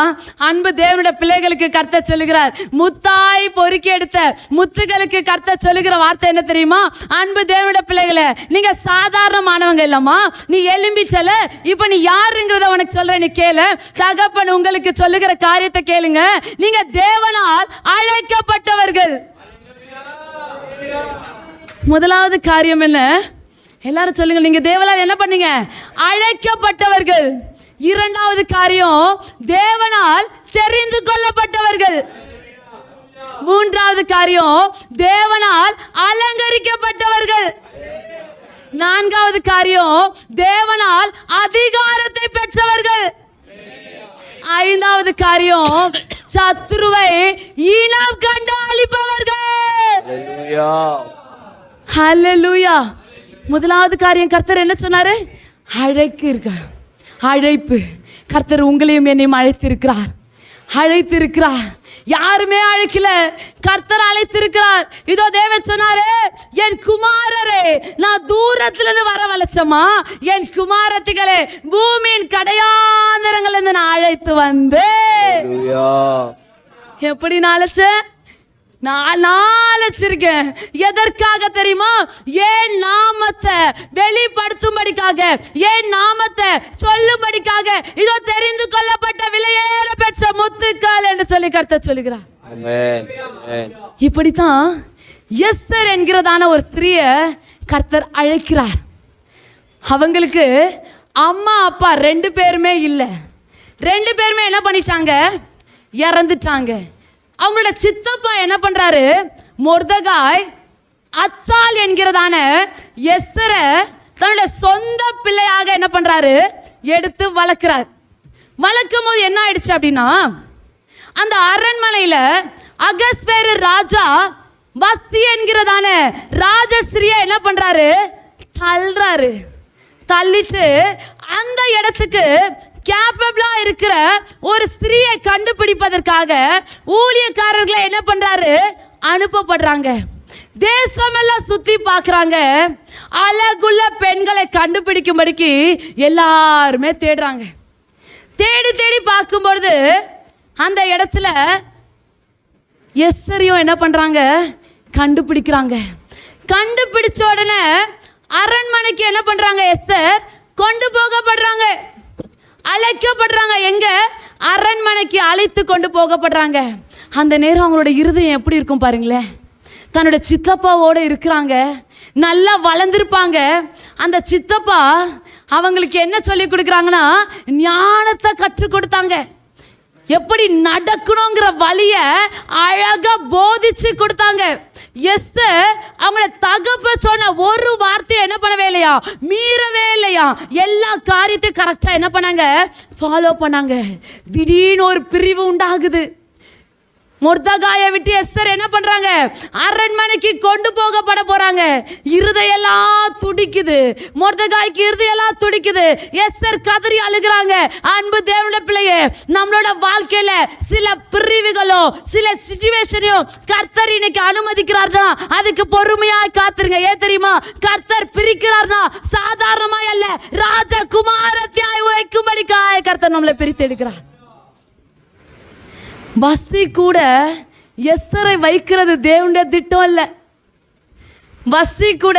அன்பு தேவனுடைய பிள்ளைகளுக்கு கர்த்தர் சொல்லுகிறார், முத்தாய் பொறுக்கி எடுத்த முத்துகளுக்கு கர்த்தர் சொல்லுகிற வார்த்தை என்ன தெரியுமா? அன்பு தேவனுடைய பிள்ளைகளே, நீங்க சாதாரணமானவங்க இல்லம்மா, நீ எழும்பிச்சல, இப்போ நீ யாருங்கிறத உனக்கு சொல்ற, நீ கேளு. தகப்பன் உங்களுக்கு சொல்லுகிற காரியத்தை கேளுங்க. நீங்க தேவனால் அழைக்கப்பட்டவர்கள். முதலாவது காரியம் என்ன? எல்லாரும் சொல்லுங்க, நீங்க தேவனால் என்ன பண்ணீங்க? அழைக்கப்பட்டவர்கள். இரண்டாவது காரியம், தேவனால் தெரிந்து கொள்ளப்பட்டவர்கள். மூன்றாவது காரியம், தேவனால் அலங்கரிக்கப்பட்டவர்கள். நான்காவது காரியம், தேவனால் அதிகாரத்தை பெற்றவர்கள். ஐந்தாவது காரியம், சத்துருவை இனம் கண்டு அழிப்பவர்கள். ஹல்லேலூயா. முதலாவது காரியம், கர்த்தர் என்ன சொன்னாரு? அழைப்பு. கர்த்தர் உங்களையும் என்னையும் அழைத்திருக்கிறார், அழைத்திருக்கிறார். யாருமே அழைக்கல, கர்த்தர் அழைத்திருக்கிறார். இதோ தேவன் சொன்னாரு, என் குமாரரே, நான் தூரத்துல இருந்து வரவழைச்சமா, என் குமாரத்திகளே, பூமியின் கடையாந்தரங்கள் இருந்து நான் அழைத்து வந்தேன். எப்படி நான் அழைச்சேன்? நான் அழைச்சிருக்கேன். எதற்காக தெரியுமா? என் நாமத்தை வெளிப்படுத்தும்படிக்காக, என் நாமத்தை சொல்லும்படிக்காக. இதோ தெரிந்து கொள்ளப்பட்ட விலையேற பெற்ற முத்துக்கள் என்று சொல்லி கர்த்தர் சொல்லுகிறார். இப்படித்தான் எஸ்தர் என்கிறதான ஒரு ஸ்திரியை கர்த்தர் அழைக்கிறார். அவங்களுக்கு அம்மா அப்பா 2 பேருமே இல்லை. 2 பேருமே என்ன பண்ணிட்டாங்க? இறந்துட்டாங்க. அவங்களோட சித்தப்பா என்ன பண்றாரு? மொர்தகாய் அத்சால் என்கிறதான எஸ்தரை தன்னுடைய சொந்த பிள்ளையாக என்ன பண்றாரு? எடுத்து வளர்க்கிறார். வளர்க்கும் போது என்ன ஆயிடுச்சு அப்படின்னா, அந்த அரண்மனையில அகஸ்வேரு ராஜா வஸ்தி என்கிறதான ராஜஸ்ரீயை என்ன பண்றாரு? தள்ளுறாரு. தள்ளிட்டு அந்த இடத்துக்கு கேப்பபிளா இருக்கிற ஒரு ஸ்திரியை கண்டுபிடிப்பதற்காக ஊழியக்காரர்களை என்ன பண்றாரு? அனுப்பப்படுறாங்க. தேசமெல்லாம் சுத்தி பார்க்குறாங்க. அழகுள்ள பெண்களை கண்டுபிடிக்கும்படிக்கு எல்லாருமே தேடுறாங்க. தேடி தேடி பார்க்கும்பொழுது அந்த இடத்துல எஸ்தரையும் என்ன பண்றாங்க? கண்டுபிடிக்கிறாங்க. கண்டுபிடிச்ச உடனே அரண்மனைக்கு என்ன பண்றாங்க? எஸ்தர் கொண்டு போகப்படுறாங்க, அழைக்கப்படுறாங்க. எங்க? அரண்மனைக்கு அழைத்து கொண்டு போகப்படுறாங்க. அந்த நேரம் அவங்களோட இருதயம் எப்படி இருக்கும் பாருங்களேன். தன்னோட சித்தப்பாவோடு இருக்கிறாங்க, நல்லா வளர்ந்துருப்பாங்க. அந்த சித்தப்பா அவங்களுக்கு என்ன சொல்லி கொடுக்குறாங்கன்னா, ஞானத்தை கற்றுக் கொடுத்தாங்க. எப்படி நடக்கணுங்கிற வழிய அழகா போதிச்சு கொடுத்தாங்க. எஸ்தர் அவங்கள தகப்ப சொன்ன ஒரு வார்த்தையை என்ன பண்ணவே இல்லையா, மீறவே இல்லையா. எல்லா காரியத்தையும் கரெக்டா என்ன பண்ணாங்க, ஃபாலோ பண்ணாங்க. திடீர்னு ஒரு பிரிவு உண்டாகுது. மொர்தகாயை விட்டு எஸ்தர் என்ன பண்றாங்க, அரண்மனைக்கு கொண்டு போகப்பட போறாங்க. இருதயெல்லாம் துடிக்குது, மொர்தகாய்க்கு இருதயெல்லாம் துடிக்குது. எஸ்தர் கதறி அழுகிறாங்க. அன்பு தேவனுடைய பிள்ளையே, நம்மளோட வாழ்க்கையில சில பிரிவுகளோ சில சிச்சுவேஷனையோ கர்த்தர் இன்னைக்கு அனுமதிக்கிறார்னா அதுக்கு பொறுமையா காத்துருங்க. ஏன் தெரியுமா, கர்த்தர் பிரிக்கிறார்னா சாதாரணமாய் அல்ல, ராஜகுமாரத்தியாய் வைக்கும்படிக்காய் கர்த்தர் நம்மளை பிரித்து எடுக்கிறார். வஸ்தி கூட எஸ்தரை வைக்கிறது தேவனுடைய திட்டம் இல்லை. வஸ்தி கூட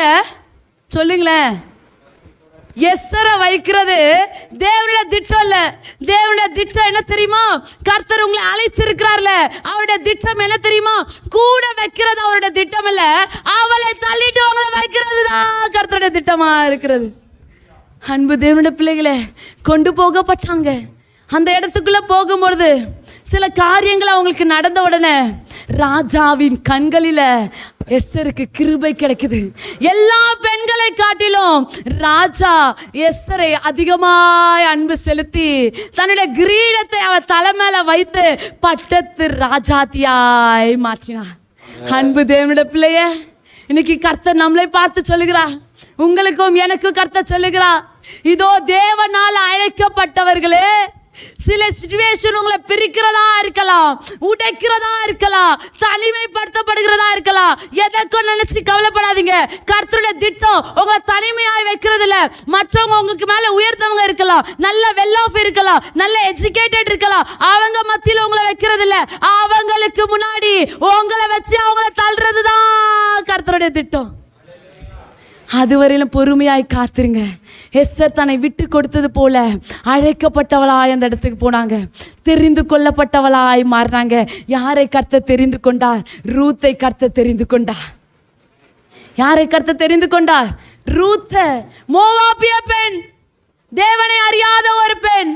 சொல்லுங்களேன், எஸ்தரை வைக்கிறது தேவனுடைய திட்டம் இல்லை. தேவனுடைய திட்டம் என்ன தெரியுமா, கர்த்தர் உங்களை அழைத்து இருக்கிறார்ல, அவருடைய திட்டம் என்ன தெரியுமா, கூட வைக்கிறது அவருடைய திட்டம் இல்லை, அவளை தள்ளிட்டு அவங்களை வைக்கிறது தான் கர்த்தருடைய திட்டமா இருக்கிறது. அன்பு தேவனுடைய பிள்ளைகளை கொண்டு போகப்பட்டாங்க. அந்த இடத்துக்குள்ள போகும்பொழுது சில காரியங்கள் அவங்களுக்கு நடந்த உடனே ராஜாவின் கண்களில் எஸ்தருக்கு கிருபை கிடைக்குது. எல்லா பெண்களை காட்டிலும் ராஜா எஸ்தரை அதிகமாய் அன்பு செலுத்தி தன்னுடைய கிரீடத்தை அவர் தலை மேல வைத்து பட்டத்து ராஜாத்தியாய் மாற்றினார். அன்பு தேவனுடைய பிள்ளைய, இன்னைக்கு கர்த்தர் நம்மளை பார்த்து சொல்லுகிறார், உங்களுக்கும் எனக்கும் கர்த்தர் சொல்லுகிறார், இதோ தேவனால் அழைக்கப்பட்டவர்களே, சில சிச்சுவேஷன் உங்களை பிரிக்கிறதா இருக்கலாம், உடைக்கிறதா இருக்கலாம், தனிமைப்படுத்தப்படுகிறதா இருக்கலாம். எதற்கும் நினைச்சு கவலைப்படாதீங்க. கர்த்தருடைய திட்டம் உங்களை தனிமையாய் வைக்கிறது இல்ல. மற்றவங்க உங்களுக்கு மேல உயர்த்தவங்க இருக்கலாம், நல்ல வெல் ஆஃப் இருக்கலாம், நல்ல எஜுகேட்டட் இருக்கலாம், அவங்க மத்தியில உங்களை வைக்கிறது இல்ல. அவங்களுக்கு முன்னாடி உங்களை வச்சு அவங்கள தள்ளுறது தான் கர்த்தருடைய திட்டம். அதுவரையிலும் பொறுமையாய் காத்துருங்க. எஸ்தர் தன்னை விட்டு கொடுத்தது போல அழைக்கப்பட்டவளாய் அந்த இடத்துக்கு போனாங்க, தெரிந்து கொள்ளப்பட்டவளாய் மாறினாங்க. யாரை கர்த்தர் தெரிந்து கொண்டார், ரூத்தை கர்த்தர் தெரிந்து கொண்டார். யாரை கர்த்தர் தெரிந்து கொண்டார், ரூத்த, மோவாபிய பெண், தேவனை அறியாத ஒரு பெண்,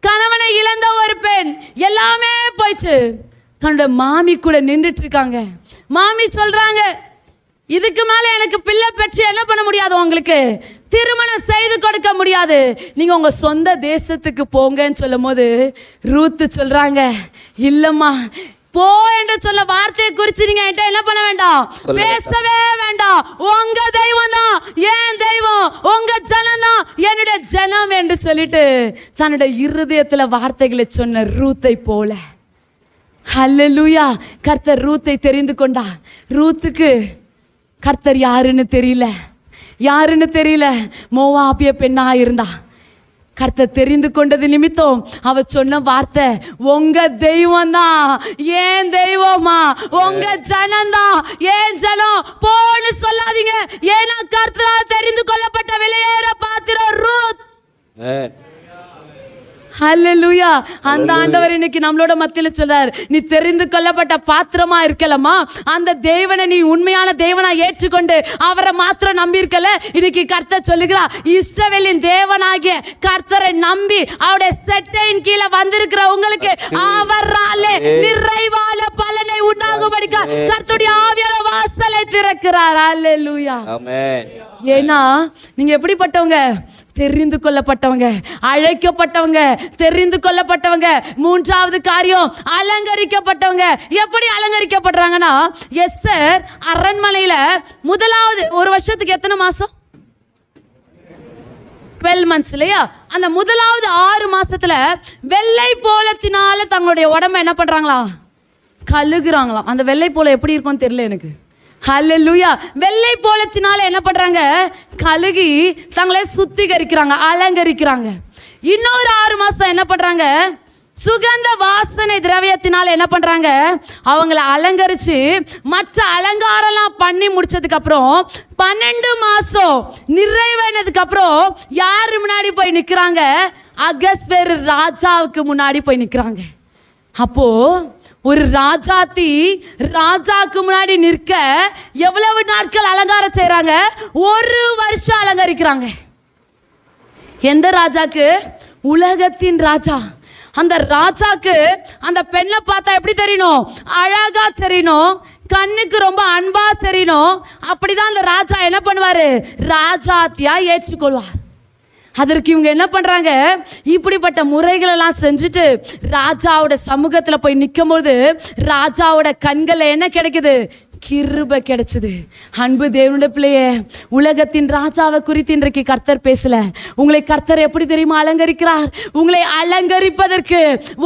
கணவனை இழந்த ஒரு பெண், எல்லாமே போயிடுச்சு. தன்னோட மாமி கூட நின்றுட்டு இருக்காங்க. மாமி சொல்றாங்க, இதுக்கு மேல எனக்கு பிள்ளை பெற்று என்ன பண்ண முடியாது, உங்களுக்கு திருமணம் செய்து கொடுக்க முடியாது, நீங்க உங்க சொந்த தேசத்துக்கு போங்கன்னு சொல்லும் போது ரூத்து சொல்றாங்க, இல்லம்மா போ என்று சொல்ல வார்த்தையை குறித்து நீங்க என்கிட்ட என்ன பண்ண வேண்டாம், பேசவே வேண்டாம். உங்க தெய்வம் தான் ஏன் தெய்வம், உங்க ஜனம் தான் என்னுடைய ஜனம் என்று சொல்லிட்டு தன்னுடைய இருதயத்துல வார்த்தைகளை சொன்ன ரூத்தை போல. ஹல்லேலூயா. கர்த்தர் ரூத்தை தெரிந்து கொண்டா. ரூத்துக்கு கர்த்தர் யாருன்னு தெரியல, மோவாபிய பெண்ணா இருந்தா. கர்த்தர் தெரிந்து கொண்டது நிமித்தம் அவ சொன்ன வார்த்தை, உங்க தெய்வம் தான் ஏன் தெய்வமா, உங்க ஜனம் தான் ஏன் ஜனம், போன்னு சொல்லாதீங்க. ஏன்னா கர்த்தரால் தெரிந்து கொள்ளப்பட்ட விலையேற பாத்திரம் ரூத். ஹல்லேலூயா. அந்த ஆண்டவர் இன்னைக்கு நம்மளோட மத்தியில சொல்றார், நீ தெரிந்து கொள்ளப்பட்ட பாத்திரமா இருக்கலமா, அந்த தேவனை நீ உண்மையான தேவனா ஏற்றுக்கொண்டு அவரை மாத்திரம் நம்பி இருக்கல. இன்னைக்கு கர்த்தர் சொல்லுகிறார், இஸ்ரவேலின் தேவனாகிய கர்த்தரை நம்பி அவருடைய செட்டையின் கீழே வந்திருக்கிற உங்களுக்கு அவராலே நிறைவான பலனை உண்டாகும்படி கர்த்தருடைய ஆவியால வாசலை திறக்கிறார். ஹல்லேலூயா. ஆமென். ஏன்னா நீங்க எப்படிப்பட்டவங்க, தெரிந்து கொள்ளப்பட்டவங்க, அழைக்கப்பட்டவங்க, தெரிந்து கொள்ளப்பட்டவங்க. மூன்றாவது காரியம், அலங்கரிக்கப்பட்டவங்க. எப்படி அலங்கரிக்கப்படுறாங்கன்னா, எஸ்தர் அரண்மனையில முதலாவது ஒரு வருஷத்துக்கு எத்தனை மாசம், 12 months இல்லையா, அந்த முதலாவது 6 மாசத்துல வெள்ளை போலத்தினால தங்களுடைய உடம்ப என்ன பண்றாங்களா, கழுகுறாங்களாம். அந்த வெள்ளை போல எப்படி இருக்கும்னு தெரியல எனக்கு. ஹல்லேலூயா. வெள்ளை போலத்தினால என்ன பண்றாங்க, கழுகி தங்களை சுத்திகரிக்கிறாங்க, அலங்கரிக்கிறாங்க. இன்னொரு 6 மாசம் என்ன பண்றாங்க, சுகந்த வாசனை திரவியத்தினால என்ன பண்றாங்க, அவங்கள அலங்கரிச்சு மற்ற அலங்காரம்லாம் பண்ணி முடிச்சதுக்கு அப்புறம் 12 மாசம் நிறைவேனதுக்கு அப்புறம் யாரு முன்னாடி போய் நிக்கிறாங்க, அகஸ்வேரு ராஜாவுக்கு முன்னாடி போய் நிற்கிறாங்க. அப்போ ஒரு ராஜாத்தி ராஜாக்கு முன்னாடி நிற்க எவ்வளவு நாட்கள் அலங்காரம் செய்கிறாங்க? 1 வருஷம் அலங்கரிக்கிறாங்க. எந்த ராஜாக்கு? உலகத்தின் ராஜா. அந்த ராஜாக்கு அந்த பெண்ணை பார்த்தா எப்படி தெரியணும்? அழகா தெரியணும், கண்ணுக்கு ரொம்ப அன்பா தெரியணும். அப்படிதான் அந்த ராஜா என்ன பண்ணுவாரு? ராஜாத்தியா ஏற்றுக்கொள்வார். அதற்கு இவங்க என்ன பண்றாங்க? இப்படிப்பட்ட முறைகள் எல்லாம் செஞ்சுட்டு ராஜாவோட சமூகத்துல போய் நிற்கும்போது ராஜாவோட கண்கள்ல என்ன கிடைக்குது? கிருபை கிடைச்சது. அன்பு தேவனுடைய பிள்ளையே, உலகத்தின் ராஜாவை குறித்து இன்றைக்கு கர்த்தர் பேசல. உங்களை கர்த்தர் எப்படி தெரியுமா அலங்கரிக்கிறார்? உங்களை அலங்கரிப்பதற்கு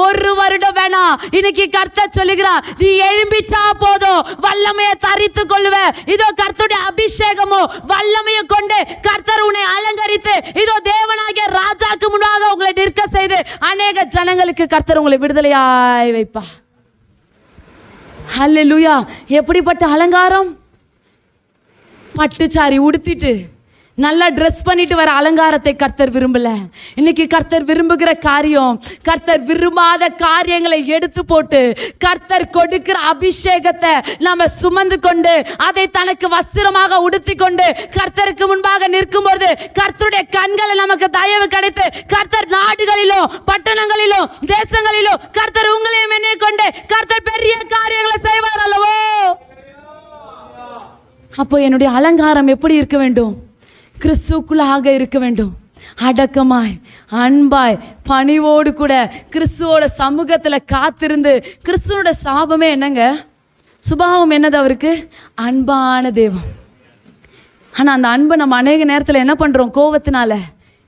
1 வருடம் வேணாம். இன்னைக்கு கர்த்தர் சொல்லுகிறார், நீ எழும்பிச்சா போதும், வல்லமையை தரித்து கொள்ளுவ. இதோ கர்த்தருடைய அபிஷேகமோ வல்லமையை கொண்டு கர்த்தர் உன்னை அலங்கரித்து இதோ தேவனாகிய ராஜாக்கு முன்னாக உங்களை நிற்க செய்து அநேக ஜனங்களுக்கு கர்த்தர் உங்களை விடுதலையாய் வைப்பா. ஹல்லேலூயா. எப்படிப்பட்ட அலங்காரம்! பட்டுச்சாரி உடுத்திட்டு நல்லா ட்ரெஸ் பண்ணிட்டு வர அலங்காரத்தை கர்த்தர் விரும்பல. இன்னைக்கு கர்த்தர் விரும்புகிற காரியம், கர்த்தர் விரும்பாத காரியங்களை எடுத்து போட்டு கர்த்தர் கொடுக்கிற அபிஷேகத்தை நம்ம சுமந்து கொண்டு அதை தனக்கு வஸ்திரமாக உடுத்தி கொண்டு கர்த்தருக்கு முன்பாக நிற்கும்போது கர்த்தருடைய கண்களை நமக்கு தயவு கிடைத்து கர்த்தர் நாடுகளிலும் பட்டணங்களிலும் தேசங்களிலும் கர்த்தர் உங்களையும் என்னை கொண்டு கர்த்தர் பெரிய காரியங்களை செய்வார் அல்லவோ. அப்போ என்னுடைய அலங்காரம் எப்படி இருக்க வேண்டும்? கிறிஸ்துக்குள்ளாக இருக்க வேண்டும். அடக்கமாய், அன்பாய், பணிவோடு கூட கிறிஸ்துவோட சமூகத்தில் காத்திருந்து. கிறிஸ்துவோட சாபமே என்னங்க? சுபாவம் என்னது அவருக்கு? அன்பான தெய்வம். ஆனால் அந்த அன்பை நம்ம அநேக நேரத்தில் என்ன பண்ணுறோம்? கோவத்தினால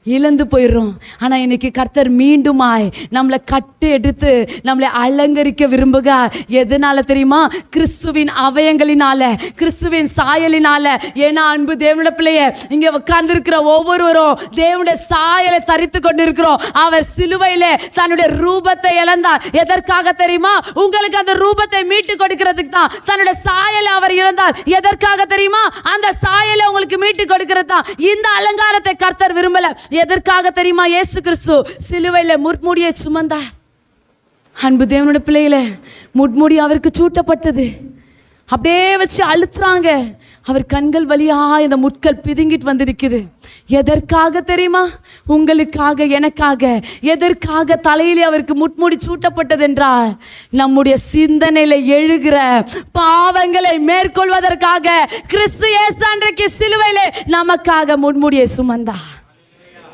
இழந்து போயிடுறோம். ஆனால் இன்னைக்கு கர்த்தர் மீண்டுமாய் நம்மளை கட்டு எடுத்து நம்மளை அலங்கரிக்க விரும்புகிறார். எதனால தெரியுமா? கிறிஸ்துவின் அவயங்களினால, கிறிஸ்துவின் சாயலினால. ஏன்னா அன்பு தேவனுடைய பிள்ளைய, இங்கே உட்கார்ந்துருக்கிற ஒவ்வொருவரும் தேவனுடைய சாயலை தரித்து கொண்டு இருக்கிறோம். அவர் சிலுவையிலே தன்னுடைய ரூபத்தை இழந்தார். எதற்காக தெரியுமா? உங்களுக்கு அந்த ரூபத்தை மீட்டு கொடுக்கிறதுக்கு தான். தன்னுடைய சாயலை அவர் இழந்தார். எதற்காக தெரியுமா? அந்த சாயலை உங்களுக்கு மீட்டு கொடுக்கிறது தான். இந்த அலங்காரத்தை கர்த்தர் விரும்பல. எதற்காக தெரியுமா? இயேசு கிறிஸ்து சிலுவையில் முட்முடியை சுமந்தார். அன்பு தேவனுடைய பிள்ளைகளே, முட்முடி அவருக்கு சூட்டப்பட்டது. அப்படியே வச்சு அழுத்துறாங்க. அவர் கண்கள் வழியா இந்த முட்கள் பிதுங்கிட்டு வந்திருக்குது. எதற்காக தெரியுமா? உங்களுக்காக, எனக்காக. எதற்காக தலையிலே அவருக்கு முட்முடி சூட்டப்பட்டது என்றால் நம்முடைய சிந்தனையில எழுகிற பாவங்களை மேற்கொள்வதற்காக கிறிஸ்து இயேசு அன்றைக்கு சிலுவையிலே நமக்காக முட்முடியை சுமந்தார்.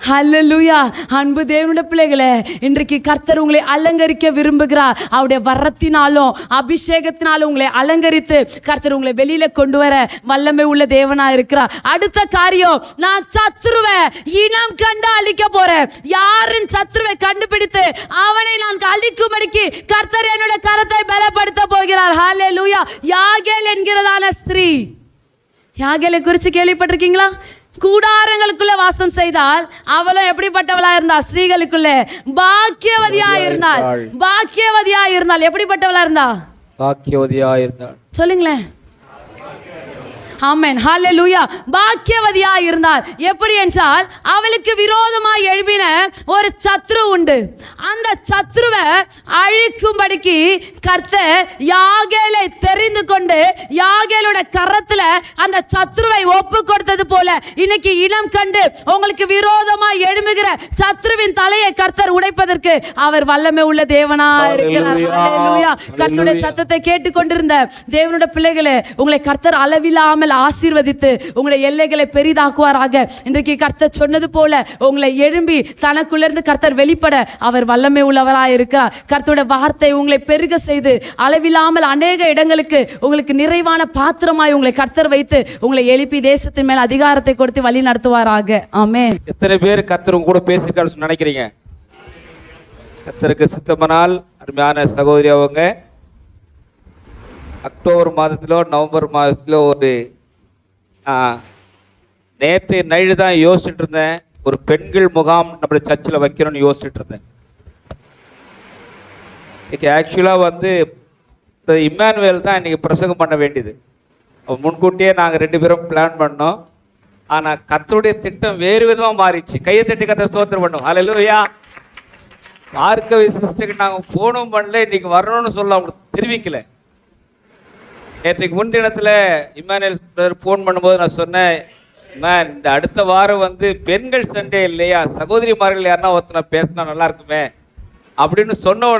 ஹல்லேலூயா. அன்பு தேவனுடைய பிள்ளைகளே, இன்றைக்கு கர்த்தர் உங்களை அலங்கரிக்க விரும்புகிறார். அவருடைய வரத்தினாலும் அபிஷேகத்தினாலும் உங்களை அலங்கரித்து கர்த்தர் உங்களை வெளியில கொண்டு வர வல்லமை உள்ள தேவனா இருக்கிறார். அடுத்த காரியம், நான் சத்துருவை இனம் கண்டு அழிக்க போறேன். யாரின் சத்துருவை கண்டுபிடித்து அவனை நான் அழிக்கும்படிக்கு கர்த்தர் என்னுடைய கரத்தை பலப்படுத்த போகிறார். ஹல்லேலூயா. யாகேல் என்கிறதான ஸ்திரீ, யாகேலை குறித்து கேள்விப்பட்டிருக்கீங்களா? கூடாரங்களுக்குள்ள வாசம் செய்தால் அவளும் எப்படிப்பட்டவளா இருந்தாள்? ஸ்ரீகளுக்குள்ளே பாக்கியவதியா இருந்தாள். பாக்கியவதியா இருந்தாள். எப்படிப்பட்டவளா இருந்தா? பாக்கியவதியா இருந்தாள். சொல்லுங்களேன். ஆமென். ஹல்லேலூயா. பாக்கியவதியா இருந்தால். எப்படி என்றால் அவளுக்கு விரோதமாய் எழுப்பின ஒரு சத்ரு உண்டு. அந்த சத்ருவை அழிக்கும்படிக்கு கர்த்தர் யாகேலை தெரிந்து கொண்டு யாகேலோட கரத்துல அந்த சத்ருவை ஒப்பு கொடுத்தது போல இன்னைக்கு இனம் கண்டு உங்களுக்கு விரோதமாய் எழும்புகிற சத்ருவின் தலையை கர்த்தர் உடைப்பதற்கு அவர் வல்லமை உள்ள தேவனா இருக்கிறார். ஹல்லேலூயா. கர்த்தருடைய சத்தத்தை கேட்டுக்கொண்டிருந்த தேவனுடைய பிள்ளைகளே, உங்களை கர்த்தர் அளவில்லாமல் ஆசீர்வதித்து உங்களுடைய எல்லைகளை பெரிதாக்குவாராக. இன்றைக்கு கர்த்தர் சொன்னது போல உங்களை எழும்பி தனக்குள்ளிருந்து கர்த்தர் வெளிப்பட அவர் வல்லமை உள்ளவராய் இருக்கிறார். கர்த்தருடைய வார்த்தை உங்களை பெருக செய்து அளவில்லாமல் அநேக இடங்களுக்கு உங்களுக்கு நிறைவான பாத்திரமாய் உங்களை கர்த்தர் வைத்து உங்களை எழுப்பி தேசத்தின் மேல் அதிகாரத்தை கொடுத்து வழி நடத்துவாராக. ஆமென். எத்தனை பேர் கர்த்தர் உங்க கூட பேசியிருக்காரு நினைக்கிறீங்க? கர்த்தருக்கு சித்தமானால் அருமையான சகோதரி அவங்க அக்டோபர் மாதத்திலோ நவம்பர் மாதத்திலோ ஒரு நேற்று நைட்டு தான் யோசிச்சுட்டு இருந்தேன். ஒரு பெண்கள் முகாம் நம்ம சர்ச்சில் வைக்கணும்னு யோசிச்சுட்டு இருந்தேன். இன்னைக்கு ஆக்சுவலாக வந்து இம்மானுவேல் தான் இன்றைக்கி பிரசங்கம் பண்ண வேண்டியது. முன்கூட்டியே நாங்கள் 2 பேரும் பிளான் பண்ணோம். ஆனால் கர்த்தருடைய திட்டம் வேறு விதமாக மாறிடுச்சு. கையை தட்டி கர்த்தர் ஸ்தோத்திரம் பண்ணோம். ஹல்லேலூயா. பார்க்கவே சிஸ்டருக்கு நாங்கள் போகணும் பண்ணல, இன்னைக்கு வரணும்னு சொல்ல அவங்களுக்கு தெரிவிக்கல. நேற்றைக்கு முன்தினத்தில் இம்மானுவேல் பிரதர் ஃபோன் பண்ணும்போது நான் சொன்னேன், மேன் இந்த அடுத்த வாரம் வந்து பெண்கள் சண்டே இல்லையா, சகோதரிமார்கள் யாருன்னா ஒருத்தனை பேசினா நல்லா இருக்குமே அப்படின்னு சொன்ன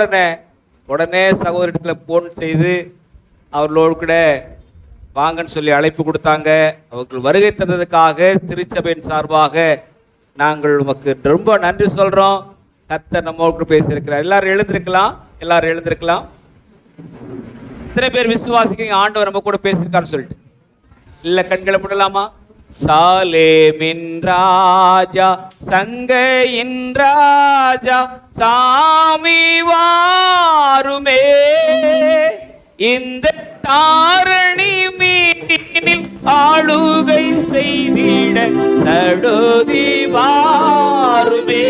உடனே சகோதரிடத்தில் ஃபோன் செய்து அவர்களோடு கூட வாங்கன்னு சொல்லி அழைப்பு கொடுத்தாங்க. அவர்கள் வருகை தந்ததுக்காக திருச்சபையின் சார்பாக நாங்கள் உமக்கு ரொம்ப நன்றி சொல்கிறோம். கர்த்தர் நம்மோடு பேசியிருக்கிறார். எல்லாரும் எழுந்திருக்கலாம். இத்தனை பேர் விசுவாசிக்கிறீங்க ஆண்டவர் நம்ம கூட பேசியிருக்காருன்னு சொல்லிட்டு? இல்லை, கண்களை மூடலாமா? சாலேமின் ராஜா, சங்கையின் ராஜா, சாமி வாருமே, இந்த தாரணி மீனில் ஆளுகை செய்திட சடுதி வாருமே,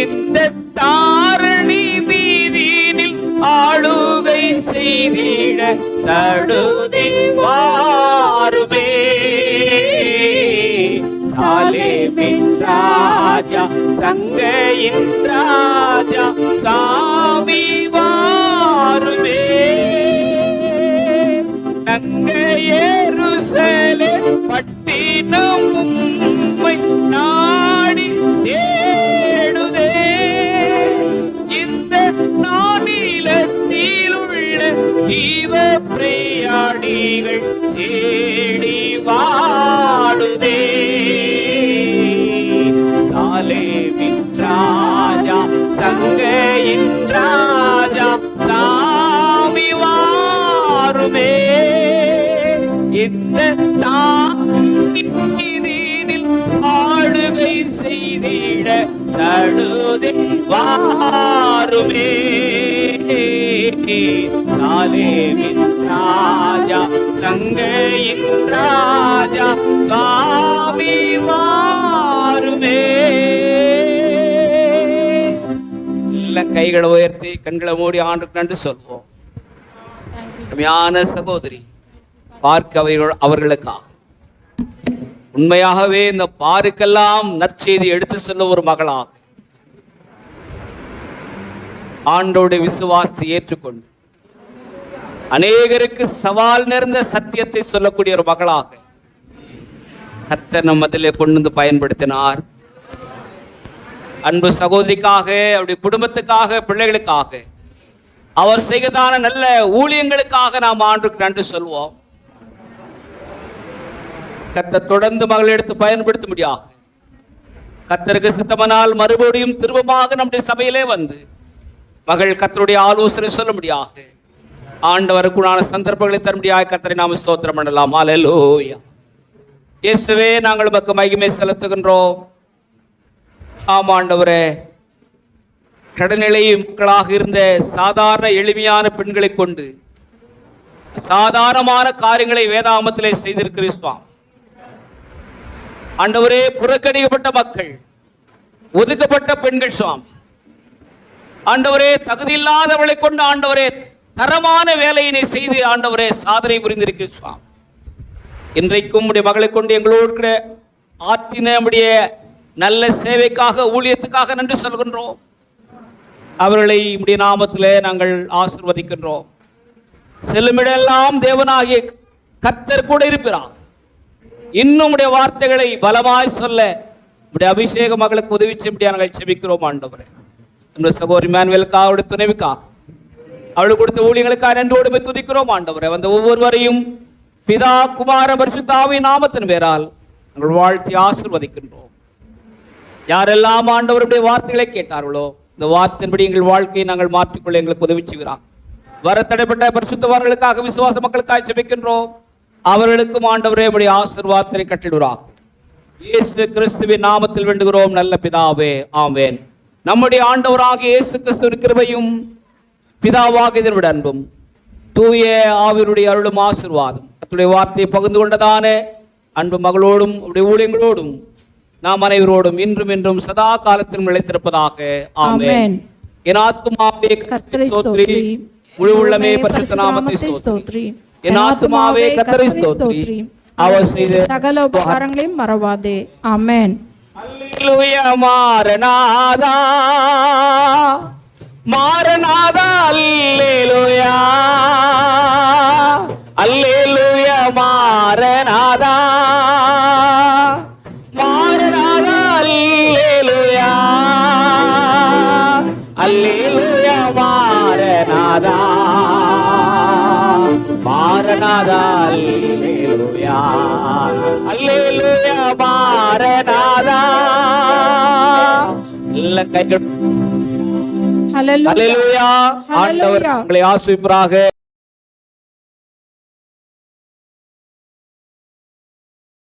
இந்த தாரணி மீதினில் ஆளுகை செய்திட சடுதி வாருமே. சாலேமின் ராஜா, சங்கையின் ராஜா, சாமி வாருமே, நங்க எருசலேம் பட்டினம் உம்மை நாடி தேடுதே, இந்த நானிலத்தில் உள்ள ஜீவ பிரியாணிகள் தேடி வாடுதே. சாலேமின் ராஜா, சங்கையின் ராஜா, சாமி வாருமே, இந்த தானில் ஆளுகை செய்திட சடுதி வாருமே. சாலேமின் ராஜா, சங்கையின் ராஜா, சாமி வாருமே. கைகளை உயர்த்தி கண்களை மூடி ஆண்டுக்கு நன்றி சொல்வோம். அருமையான சகோதரி பார்க்க அவர்களுக்காக உண்மையாகவே இந்த பாருக்கெல்லாம் நற்செய்தி எடுத்து செல்லும் ஒரு மகளாக ஆண்டோட விசுவாசத்தை ஏற்றுக்கொண்டு அநேகருக்கு சவால் நிறைந்த சத்தியத்தை சொல்லக்கூடிய ஒரு மகளாக கர்த்தர் நம் மத்தியிலே கொண்டு வந்து பயன்படுத்தினார். அன்பு சகோதரிக்காக, அவருடைய குடும்பத்துக்காக, பிள்ளைகளுக்காக, அவர் செய்ததான நல்ல ஊழியங்களுக்காக நாம் ஆண்டுக்கு நன்றி சொல்வோம். கர்த்தர் தொடர்ந்து மகளை எடுத்து பயன்படுத்த முடியாக கர்த்தருக்கு சித்தமானால் மறுபடியும் திரும்பமாக நம்முடைய சபையிலே வந்து மகள் கர்த்தருடைய ஆலோசனை சொல்ல முடியாக ஆண்டவருக்குள்ளான சந்தர்ப்பங்களை தர முடியாக கர்த்தரை நாம் ஸ்தோத்திரம் பண்ணலாம். அல்லேலூயா. இயேசுவே, நாங்கள் உமக்கு மகிமை செலுத்துகின்றோம். ஆமாண்டவரே, கடநிலை மக்களாக இருந்த சாதாரண எளிமையான பெண்களை கொண்டு சாதாரணமான காரியங்களை வேதாகமத்திலே செய்திருக்கிறீர் சுவாமி. ஆண்டவரே, புறக்கணிக்கப்பட்ட மக்கள், ஒதுக்கப்பட்ட பெண்கள் சுவாமி, ஆண்டவரே, தகுதியில்லாதவர்களை கொண்டு ஆண்டவரே தரமான வேலையினை செய்து ஆண்டவரே சாதனை புரிந்திருக்கிறீர் சுவாமி. இன்றைக்கும் உடைய மகளை கொண்டு எங்களோடு ஆற்றின நம்முடைய நல்ல சேவைக்காக, ஊழியத்துக்காக நன்றி சொல்கின்றோம். அவர்களை உடைய நாமத்திலே நாங்கள் ஆசீர்வதிக்கின்றோம். செல்லுமிடெல்லாம் தேவனாகிய கர்த்தர் கூட இருப்பார். இன்னும் உடைய வார்த்தைகளை பலமாய் சொல்ல உடைய அபிஷேக மகளுக்கு உதவி செய்ய நாங்கள் செபிக்கிறோம். ஆண்டவரே, நம்ம சகோதரி இம்மானுவேலுக்காக, அவருடைய துணைவுக்காக, அவளுக்கு கொடுத்த ஊழியங்களுக்காக நன்றியோடு துதிக்கிறோம். ஆண்டவரே, வந்த ஒவ்வொருவரையும் பிதா, குமார, பரிசுத்த ஆவியின் நாமத்தின் பேரால் நாங்கள் வாழ்த்தி ஆசீர்வதிக்கின்றோம். யாரெல்லாம் ஆண்டவருடைய வார்த்தைகளை கேட்டார்களோ இந்த வார்த்தையின்படி எங்கள் வாழ்க்கையை நாங்கள் மாற்றிக்கொள்ள எங்களுக்கு உதவி செய்கிறார். வர தடைப்பட்ட பரிசுத்தவான்களுக்காக, விசுவாச மக்களுக்காக ஜெபிக்கின்றோம். அவர்களுக்கும் ஆண்டவரே உம்முடைய ஆசீர்வாதத்தை கட்டிடுகிறார். இயேசு கிறிஸ்துவின் நாமத்தில் வேண்டுகிறோம் நல்ல பிதாவே, ஆமென். நம்முடைய ஆண்டவராகிய இயேசு கிறிஸ்துவின் கிருபையும் பிதாவாகிய தேவனுடைய அன்பும் தூய ஆவியினுடைய அருளும் ஆசீர்வாதம் கர்த்தருடைய வார்த்தையை பகிர்ந்து கொண்டதான அன்பு மகளோடும் உடைய ஊழியங்களோடும் நாம் அனைவரோடும் இன்றும் என்றும் சதா காலத்திலும் நிலைத்திருப்பதாக, ஆமென். என் ஆத்துமாவே கர்த்தரை ஸ்தோத்திரி, முழு உள்ளமே பரிசுத்த நாமத்தை ஸ்தோத்திரி. என் ஆத்துமாவே கர்த்தரை ஸ்தோத்திரி, அவர் செய்த சகல உபகாரங்களையும் மறவாதே, ஆமென். அல்லேலூயா மாரநாதா மாரநாதா அல்லேலூயா அல்லேலூயா மாரநாதா மாரநாதா அல்லேலூயா அல்லேலூயா மாரநாதா மாரநாதா அல்லேலூயா அல்லேலூயா மாரநாதா எல்லாம் கைகள் ஹalleluya அல்லேலூயா ஆண்டவர் உங்களை ஆசீர்வதிப்பாராக.